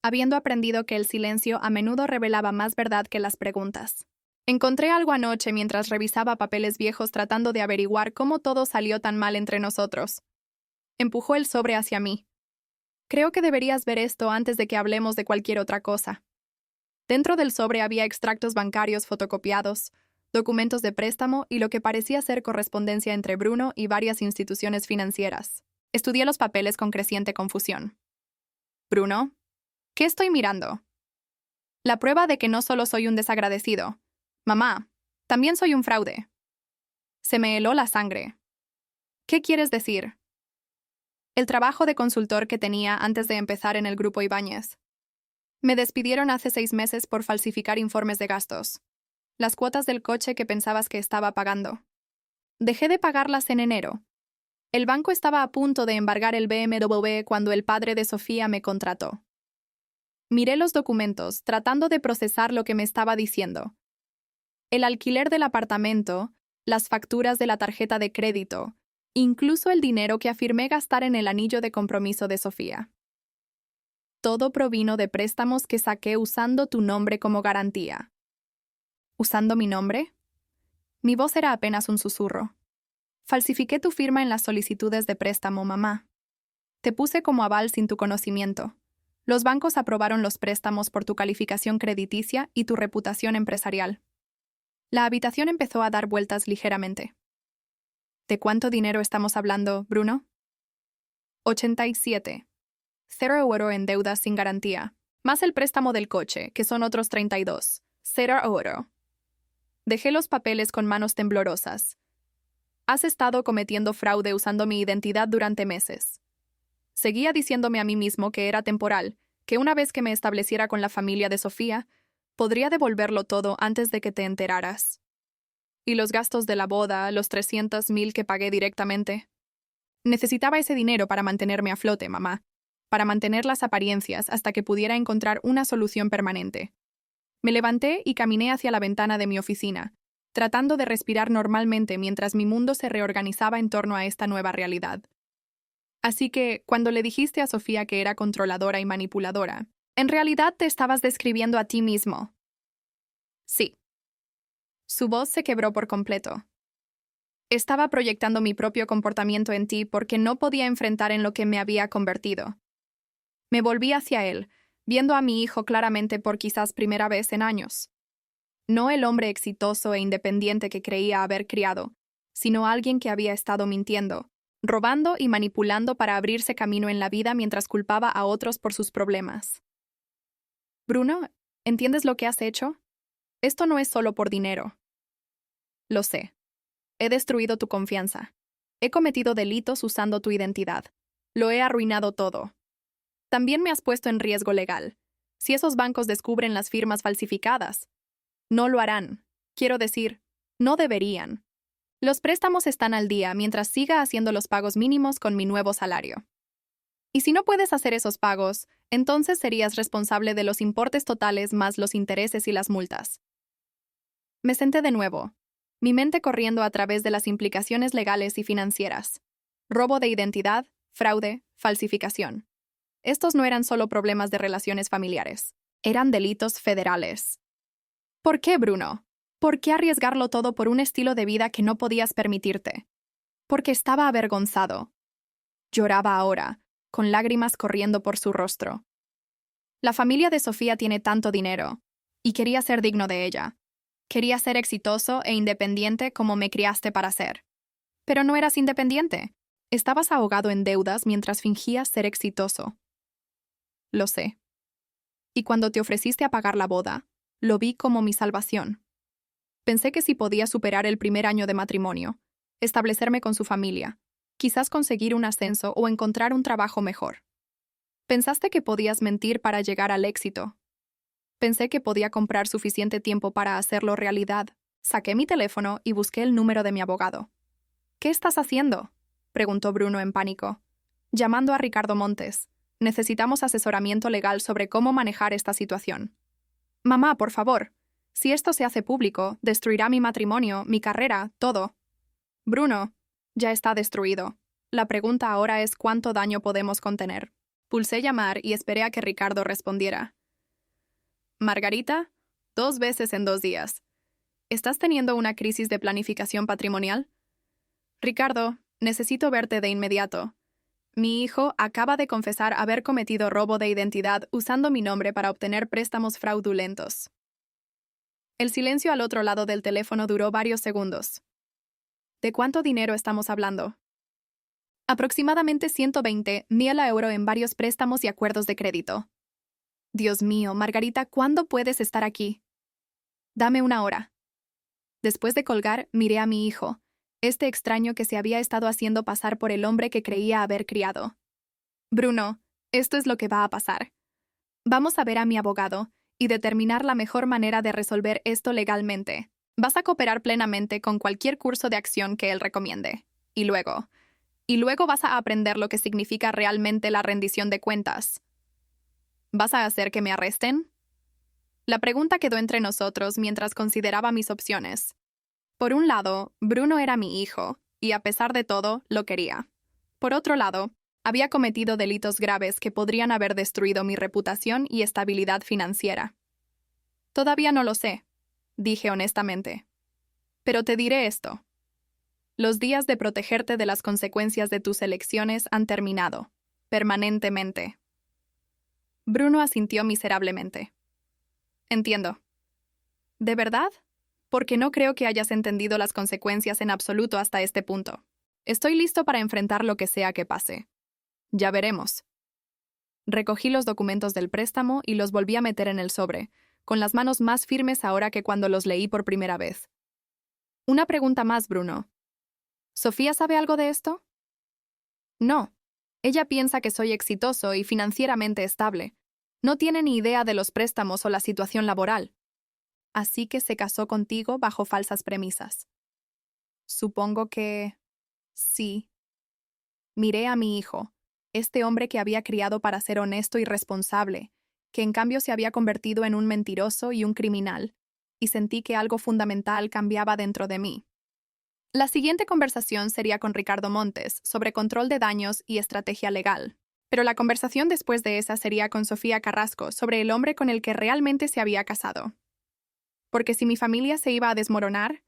habiendo aprendido que el silencio a menudo revelaba más verdad que las preguntas. Encontré algo anoche mientras revisaba papeles viejos tratando de averiguar cómo todo salió tan mal entre nosotros. Empujó el sobre hacia mí. Creo que deberías ver esto antes de que hablemos de cualquier otra cosa. Dentro del sobre había extractos bancarios fotocopiados, documentos de préstamo y lo que parecía ser correspondencia entre Bruno y varias instituciones financieras. Estudié los papeles con creciente confusión. Bruno, ¿qué estoy mirando? La prueba de que no solo soy un desagradecido. Mamá, también soy un fraude. Se me heló la sangre. ¿Qué quieres decir? El trabajo de consultor que tenía antes de empezar en el Grupo Ibáñez. Me despidieron hace 6 meses por falsificar informes de gastos. Las cuotas del coche que pensabas que estaba pagando. Dejé de pagarlas en enero. El banco estaba a punto de embargar el BMW cuando el padre de Sofía me contrató. Miré los documentos, tratando de procesar lo que me estaba diciendo. El alquiler del apartamento, las facturas de la tarjeta de crédito, incluso el dinero que afirmé gastar en el anillo de compromiso de Sofía. Todo provino de préstamos que saqué usando tu nombre como garantía. ¿Usando mi nombre? Mi voz era apenas un susurro. Falsifiqué tu firma en las solicitudes de préstamo, mamá. Te puse como aval sin tu conocimiento. Los bancos aprobaron los préstamos por tu calificación crediticia y tu reputación empresarial. La habitación empezó a dar vueltas ligeramente. ¿De cuánto dinero estamos hablando, Bruno? 87. 0 euro en deudas sin garantía, más el préstamo del coche, que son otros 32. 0 euro. Dejé los papeles con manos temblorosas. Has estado cometiendo fraude usando mi identidad durante meses. Seguía diciéndome a mí mismo que era temporal, que una vez que me estableciera con la familia de Sofía, podría devolverlo todo antes de que te enteraras. Y los gastos de la boda, los 300,000 que pagué directamente. Necesitaba ese dinero para mantenerme a flote, mamá, para mantener las apariencias hasta que pudiera encontrar una solución permanente. Me levanté y caminé hacia la ventana de mi oficina, tratando de respirar normalmente mientras mi mundo se reorganizaba en torno a esta nueva realidad. Así que, cuando le dijiste a Sofía que era controladora y manipuladora, en realidad te estabas describiendo a ti mismo. Sí. Su voz se quebró por completo. Estaba proyectando mi propio comportamiento en ti porque no podía enfrentar en lo que me había convertido. Me volví hacia él, viendo a mi hijo claramente por quizás primera vez en años. No el hombre exitoso e independiente que creía haber criado, sino alguien que había estado mintiendo, robando y manipulando para abrirse camino en la vida mientras culpaba a otros por sus problemas. Bruno, ¿entiendes lo que has hecho? Esto no es solo por dinero. Lo sé. He destruido tu confianza. He cometido delitos usando tu identidad. Lo he arruinado todo. También me has puesto en riesgo legal. Si esos bancos descubren las firmas falsificadas, no lo harán. Quiero decir, no deberían. Los préstamos están al día mientras siga haciendo los pagos mínimos con mi nuevo salario. Y si no puedes hacer esos pagos, entonces serías responsable de los importes totales más los intereses y las multas. Me senté de nuevo, mi mente corriendo a través de las implicaciones legales y financieras. Robo de identidad, fraude, falsificación. Estos no eran solo problemas de relaciones familiares, eran delitos federales. ¿Por qué, Bruno? ¿Por qué arriesgarlo todo por un estilo de vida que no podías permitirte? Porque estaba avergonzado. Lloraba ahora, con lágrimas corriendo por su rostro. La familia de Sofía tiene tanto dinero, y quería ser digno de ella. Quería ser exitoso e independiente como me criaste para ser. Pero no eras independiente. Estabas ahogado en deudas mientras fingías ser exitoso. Lo sé. Y cuando te ofreciste a pagar la boda, lo vi como mi salvación. Pensé que si podía superar el primer año de matrimonio, establecerme con su familia, quizás conseguir un ascenso o encontrar un trabajo mejor. Pensaste que podías mentir para llegar al éxito. Pensé que podía comprar suficiente tiempo para hacerlo realidad. Saqué mi teléfono y busqué el número de mi abogado. ¿Qué estás haciendo?, preguntó Bruno en pánico. Llamando a Ricardo Montes. Necesitamos asesoramiento legal sobre cómo manejar esta situación. Mamá, por favor. Si esto se hace público, destruirá mi matrimonio, mi carrera, todo. Bruno, ya está destruido. La pregunta ahora es cuánto daño podemos contener. Pulsé llamar y esperé a que Ricardo respondiera. Margarita, 2 veces en 2 días. ¿Estás teniendo una crisis de planificación patrimonial? Ricardo, necesito verte de inmediato. Mi hijo acaba de confesar haber cometido robo de identidad usando mi nombre para obtener préstamos fraudulentos. El silencio al otro lado del teléfono duró varios segundos. ¿De cuánto dinero estamos hablando? Aproximadamente 120,000 euros en varios préstamos y acuerdos de crédito. Dios mío, Margarita, ¿cuándo puedes estar aquí? Dame 1 hora. Después de colgar, miré a mi hijo, este extraño que se había estado haciendo pasar por el hombre que creía haber criado. Bruno, esto es lo que va a pasar. Vamos a ver a mi abogado y determinar la mejor manera de resolver esto legalmente. Vas a cooperar plenamente con cualquier curso de acción que él recomiende. Y luego vas a aprender lo que significa realmente la rendición de cuentas. ¿Vas a hacer que me arresten? La pregunta quedó entre nosotros mientras consideraba mis opciones. Por un lado, Bruno era mi hijo, y a pesar de todo, lo quería. Por otro lado, había cometido delitos graves que podrían haber destruido mi reputación y estabilidad financiera. Todavía no lo sé, dije honestamente. Pero te diré esto. Los días de protegerte de las consecuencias de tus elecciones han terminado, permanentemente. Bruno asintió miserablemente. Entiendo. ¿De verdad? Porque no creo que hayas entendido las consecuencias en absoluto hasta este punto. Estoy listo para enfrentar lo que sea que pase. Ya veremos. Recogí los documentos del préstamo y los volví a meter en el sobre, con las manos más firmes ahora que cuando los leí por primera vez. Una pregunta más, Bruno. ¿Sofía sabe algo de esto? No. Ella piensa que soy exitoso y financieramente estable. No tiene ni idea de los préstamos o la situación laboral. Así que se casó contigo bajo falsas premisas. Supongo que... sí. Miré a mi hijo, este hombre que había criado para ser honesto y responsable, que en cambio se había convertido en un mentiroso y un criminal, y sentí que algo fundamental cambiaba dentro de mí. La siguiente conversación sería con Ricardo Montes sobre control de daños y estrategia legal. Pero la conversación después de esa sería con Sofía Carrasco sobre el hombre con el que realmente se había casado. Porque si mi familia se iba a desmoronar,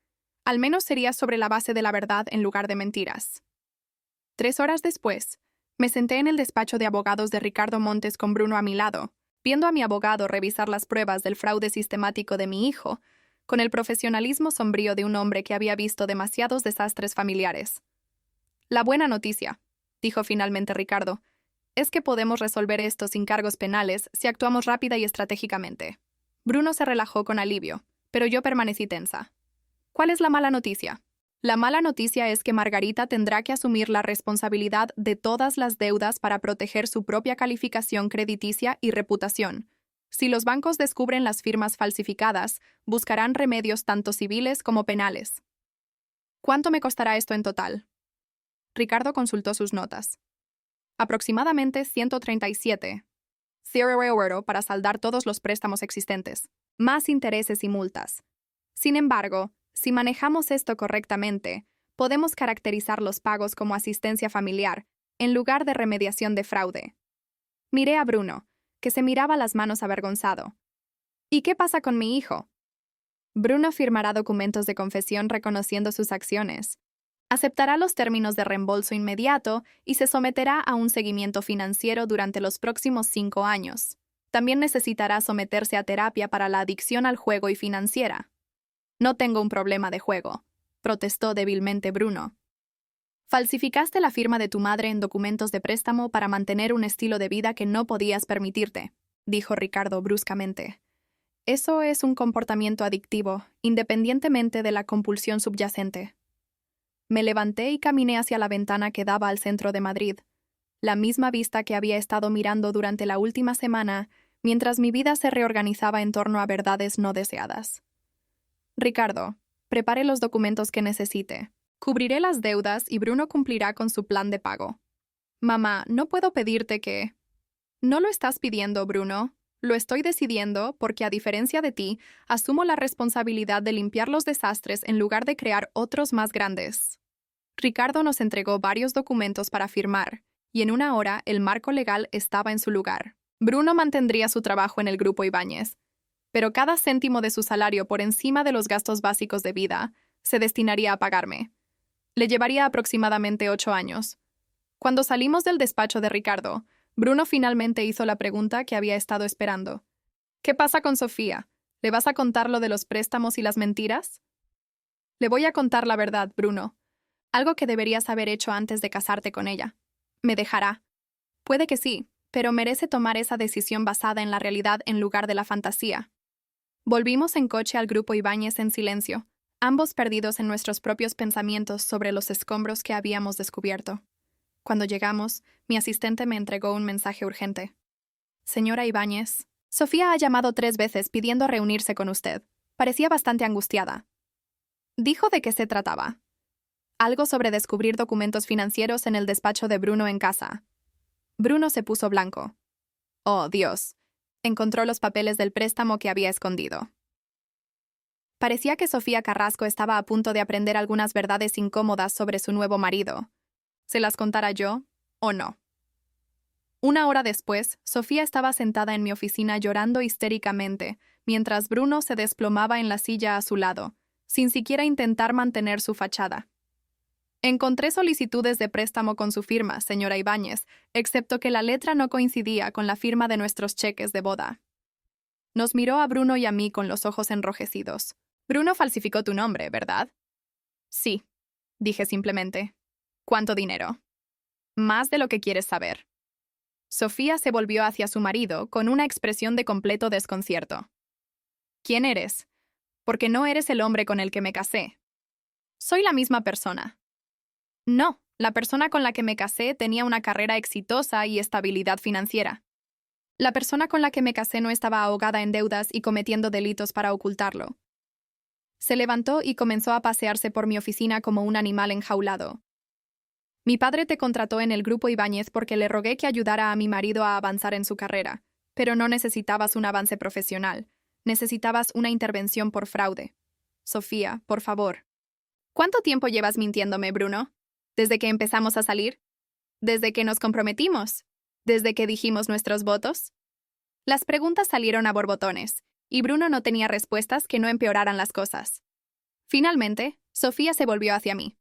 al menos sería sobre la base de la verdad en lugar de mentiras. 3 horas después, me senté en el despacho de abogados de Ricardo Montes con Bruno a mi lado, viendo a mi abogado revisar las pruebas del fraude sistemático de mi hijo, con el profesionalismo sombrío de un hombre que había visto demasiados desastres familiares. La buena noticia, dijo finalmente Ricardo, es que podemos resolver esto sin cargos penales si actuamos rápida y estratégicamente. Bruno se relajó con alivio, pero yo permanecí tensa. ¿Cuál es la mala noticia? La mala noticia es que Margarita tendrá que asumir la responsabilidad de todas las deudas para proteger su propia calificación crediticia y reputación. Si los bancos descubren las firmas falsificadas, buscarán remedios tanto civiles como penales. ¿Cuánto me costará esto en total? Ricardo consultó sus notas. Aproximadamente 137,000 € para saldar todos los préstamos existentes, más intereses y multas. Sin embargo, si manejamos esto correctamente, podemos caracterizar los pagos como asistencia familiar, en lugar de remediación de fraude. Miré a Bruno, que se miraba las manos avergonzado. ¿Y qué pasa con mi hijo? Bruno firmará documentos de confesión reconociendo sus acciones. Aceptará los términos de reembolso inmediato y se someterá a un seguimiento financiero durante los próximos 5 años. También necesitará someterse a terapia para la adicción al juego y financiera. No tengo un problema de juego, protestó débilmente Bruno. Falsificaste la firma de tu madre en documentos de préstamo para mantener un estilo de vida que no podías permitirte, dijo Ricardo bruscamente. Eso es un comportamiento adictivo, independientemente de la compulsión subyacente. Me levanté y caminé hacia la ventana que daba al centro de Madrid, la misma vista que había estado mirando durante la última semana, mientras mi vida se reorganizaba en torno a verdades no deseadas. Ricardo, prepare los documentos que necesite. Cubriré las deudas y Bruno cumplirá con su plan de pago. Mamá, no puedo pedirte que... No lo estás pidiendo, Bruno. Lo estoy decidiendo porque, a diferencia de ti, asumo la responsabilidad de limpiar los desastres en lugar de crear otros más grandes. Ricardo nos entregó varios documentos para firmar, y en 1 hora el marco legal estaba en su lugar. Bruno mantendría su trabajo en el Grupo Ibáñez, pero cada céntimo de su salario por encima de los gastos básicos de vida se destinaría a pagarme. Le llevaría aproximadamente 8 años. Cuando salimos del despacho de Ricardo, Bruno finalmente hizo la pregunta que había estado esperando. ¿Qué pasa con Sofía? ¿Le vas a contar lo de los préstamos y las mentiras? Le voy a contar la verdad, Bruno. Algo que deberías haber hecho antes de casarte con ella. ¿Me dejará? Puede que sí, pero merece tomar esa decisión basada en la realidad en lugar de la fantasía. Volvimos en coche al Grupo Ibáñez en silencio, ambos perdidos en nuestros propios pensamientos sobre los escombros que habíamos descubierto. Cuando llegamos, mi asistente me entregó un mensaje urgente. Señora Ibáñez, Sofía ha llamado 3 veces pidiendo reunirse con usted. Parecía bastante angustiada. Dijo de qué se trataba. Algo sobre descubrir documentos financieros en el despacho de Bruno en casa. Bruno se puso blanco. Oh, Dios. Encontró los papeles del préstamo que había escondido. Parecía que Sofía Carrasco estaba a punto de aprender algunas verdades incómodas sobre su nuevo marido. ¿Se las contara yo o no? 1 hora después, Sofía estaba sentada en mi oficina llorando histéricamente, mientras Bruno se desplomaba en la silla a su lado, sin siquiera intentar mantener su fachada. Encontré solicitudes de préstamo con su firma, señora Ibáñez, excepto que la letra no coincidía con la firma de nuestros cheques de boda. Nos miró a Bruno y a mí con los ojos enrojecidos. Bruno falsificó tu nombre, ¿verdad? Sí, dije simplemente. ¿Cuánto dinero? Más de lo que quieres saber. Sofía se volvió hacia su marido con una expresión de completo desconcierto. ¿Quién eres? Porque no eres el hombre con el que me casé. Soy la misma persona. No, la persona con la que me casé tenía una carrera exitosa y estabilidad financiera. La persona con la que me casé no estaba ahogada en deudas y cometiendo delitos para ocultarlo. Se levantó y comenzó a pasearse por mi oficina como un animal enjaulado. Mi padre te contrató en el grupo Ibáñez porque le rogué que ayudara a mi marido a avanzar en su carrera, pero no necesitabas un avance profesional, necesitabas una intervención por fraude. Sofía, por favor. ¿Cuánto tiempo llevas mintiéndome, Bruno? ¿Desde que empezamos a salir? ¿Desde que nos comprometimos? ¿Desde que dijimos nuestros votos? Las preguntas salieron a borbotones, y Bruno no tenía respuestas que no empeoraran las cosas. Finalmente, Sofía se volvió hacia mí.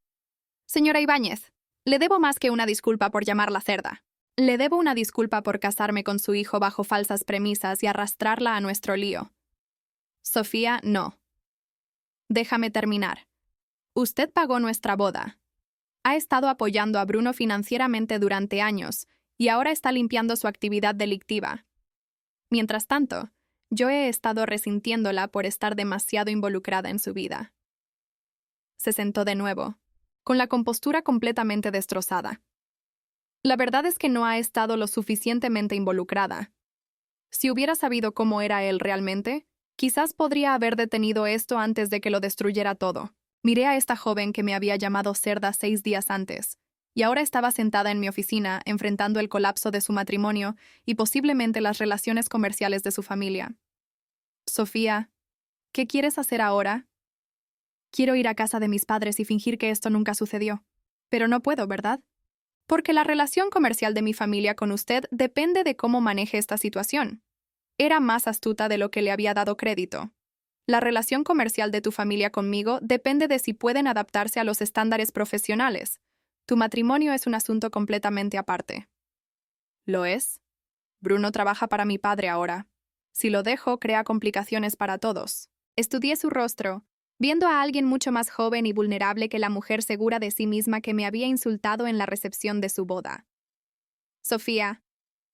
Señora Ibáñez, le debo más que una disculpa por llamarla cerda. Le debo una disculpa por casarme con su hijo bajo falsas premisas y arrastrarla a nuestro lío. Sofía, no. Déjame terminar. Usted pagó nuestra boda. Ha estado apoyando a Bruno financieramente durante años y ahora está limpiando su actividad delictiva. Mientras tanto, yo he estado resintiéndola por estar demasiado involucrada en su vida. Se sentó de nuevo, con la compostura completamente destrozada. La verdad es que no ha estado lo suficientemente involucrada. Si hubiera sabido cómo era él realmente, quizás podría haber detenido esto antes de que lo destruyera todo. Miré a esta joven que me había llamado cerda 6 días antes, y ahora estaba sentada en mi oficina enfrentando el colapso de su matrimonio y posiblemente las relaciones comerciales de su familia. Sofía, ¿qué quieres hacer ahora? Quiero ir a casa de mis padres y fingir que esto nunca sucedió. Pero no puedo, ¿verdad? Porque la relación comercial de mi familia con usted depende de cómo maneje esta situación. Era más astuta de lo que le había dado crédito. La relación comercial de tu familia conmigo depende de si pueden adaptarse a los estándares profesionales. Tu matrimonio es un asunto completamente aparte. ¿Lo es? Bruno trabaja para mi padre ahora. Si lo dejo, crea complicaciones para todos. Estudié su rostro, viendo a alguien mucho más joven y vulnerable que la mujer segura de sí misma que me había insultado en la recepción de su boda. Sofía,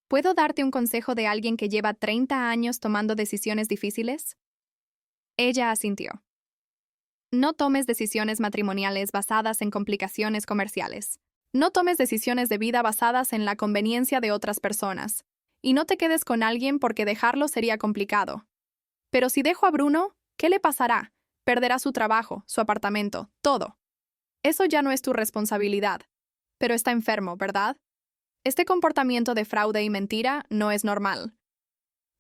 ¿puedo darte un consejo de alguien que lleva 30 años tomando decisiones difíciles? Ella asintió. No tomes decisiones matrimoniales basadas en complicaciones comerciales. No tomes decisiones de vida basadas en la conveniencia de otras personas. Y no te quedes con alguien porque dejarlo sería complicado. Pero si dejo a Bruno, ¿qué le pasará? Perderá su trabajo, su apartamento, todo. Eso ya no es tu responsabilidad. Pero está enfermo, ¿verdad? Este comportamiento de fraude y mentira no es normal.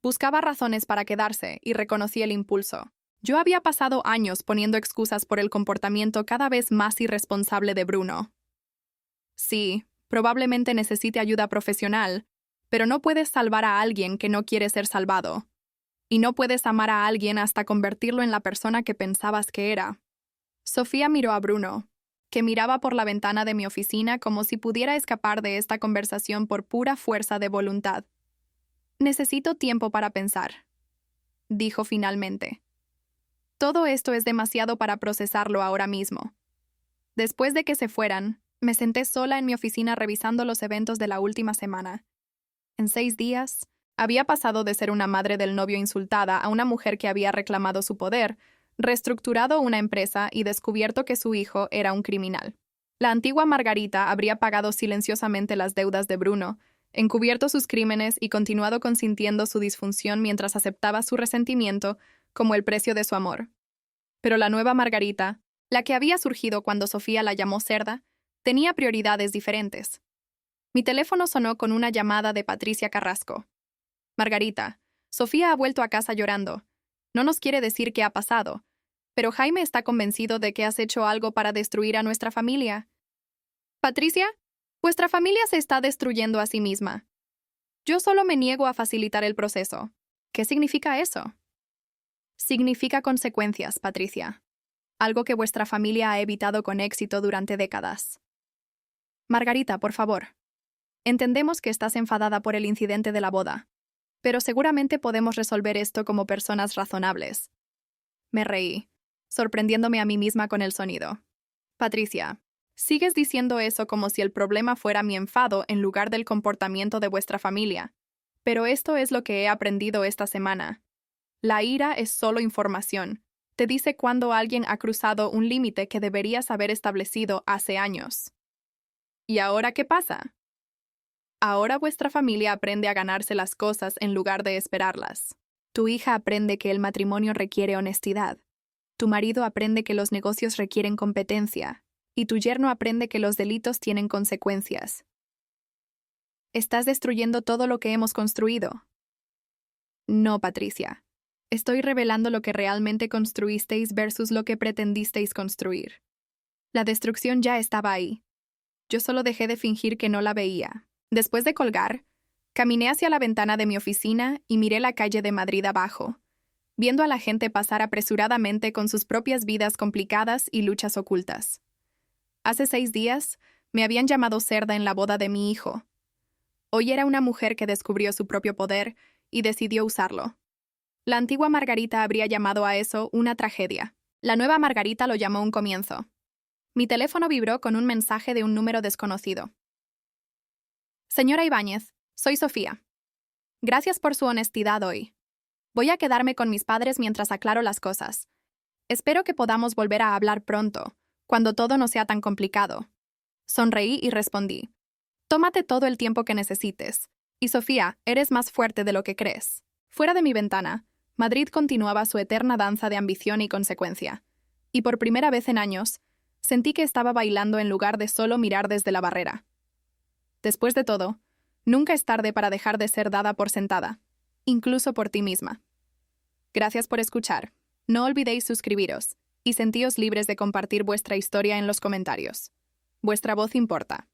Buscaba razones para quedarse y reconocí el impulso. Yo había pasado años poniendo excusas por el comportamiento cada vez más irresponsable de Bruno. Sí, probablemente necesite ayuda profesional, pero no puedes salvar a alguien que no quiere ser salvado. Y no puedes amar a alguien hasta convertirlo en la persona que pensabas que era. Sofía miró a Bruno, que miraba por la ventana de mi oficina como si pudiera escapar de esta conversación por pura fuerza de voluntad. Necesito tiempo para pensar, dijo finalmente. Todo esto es demasiado para procesarlo ahora mismo. Después de que se fueran, me senté sola en mi oficina revisando los eventos de la última semana. En 6 días, había pasado de ser una madre del novio insultada a una mujer que había reclamado su poder, reestructurado una empresa y descubierto que su hijo era un criminal. La antigua Margarita habría pagado silenciosamente las deudas de Bruno, encubierto sus crímenes y continuado consintiendo su disfunción mientras aceptaba su resentimiento como el precio de su amor. Pero la nueva Margarita, la que había surgido cuando Sofía la llamó cerda, tenía prioridades diferentes. Mi teléfono sonó con una llamada de Patricia Carrasco. Margarita, Sofía ha vuelto a casa llorando. No nos quiere decir qué ha pasado, pero Jaime está convencido de que has hecho algo para destruir a nuestra familia. Patricia, vuestra familia se está destruyendo a sí misma. Yo solo me niego a facilitar el proceso. ¿Qué significa eso? Significa consecuencias, Patricia. Algo que vuestra familia ha evitado con éxito durante décadas. Margarita, por favor. Entendemos que estás enfadada por el incidente de la boda, pero seguramente podemos resolver esto como personas razonables. Me reí, sorprendiéndome a mí misma con el sonido. Patricia, sigues diciendo eso como si el problema fuera mi enfado en lugar del comportamiento de vuestra familia. Pero esto es lo que he aprendido esta semana. La ira es solo información. Te dice cuando alguien ha cruzado un límite que deberías haber establecido hace años. ¿Y ahora qué pasa? Ahora vuestra familia aprende a ganarse las cosas en lugar de esperarlas. Tu hija aprende que el matrimonio requiere honestidad. Tu marido aprende que los negocios requieren competencia, y tu yerno aprende que los delitos tienen consecuencias. Estás destruyendo todo lo que hemos construido. No, Patricia. Estoy revelando lo que realmente construisteis versus lo que pretendisteis construir. La destrucción ya estaba ahí. Yo solo dejé de fingir que no la veía. Después de colgar, caminé hacia la ventana de mi oficina y miré la calle de Madrid abajo, viendo a la gente pasar apresuradamente con sus propias vidas complicadas y luchas ocultas. Hace 6 días, me habían llamado cerda en la boda de mi hijo. Hoy era una mujer que descubrió su propio poder y decidió usarlo. La antigua Margarita habría llamado a eso una tragedia. La nueva Margarita lo llamó un comienzo. Mi teléfono vibró con un mensaje de un número desconocido. Señora Ibáñez, soy Sofía. Gracias por su honestidad hoy. Voy a quedarme con mis padres mientras aclaro las cosas. Espero que podamos volver a hablar pronto, cuando todo no sea tan complicado. Sonreí y respondí. Tómate todo el tiempo que necesites. Y Sofía, eres más fuerte de lo que crees. Fuera de mi ventana, Madrid continuaba su eterna danza de ambición y consecuencia. Y por primera vez en años, sentí que estaba bailando en lugar de solo mirar desde la barrera. Después de todo, nunca es tarde para dejar de ser dada por sentada, incluso por ti misma. Gracias por escuchar. No olvidéis suscribiros y sentíos libres de compartir vuestra historia en los comentarios. Vuestra voz importa.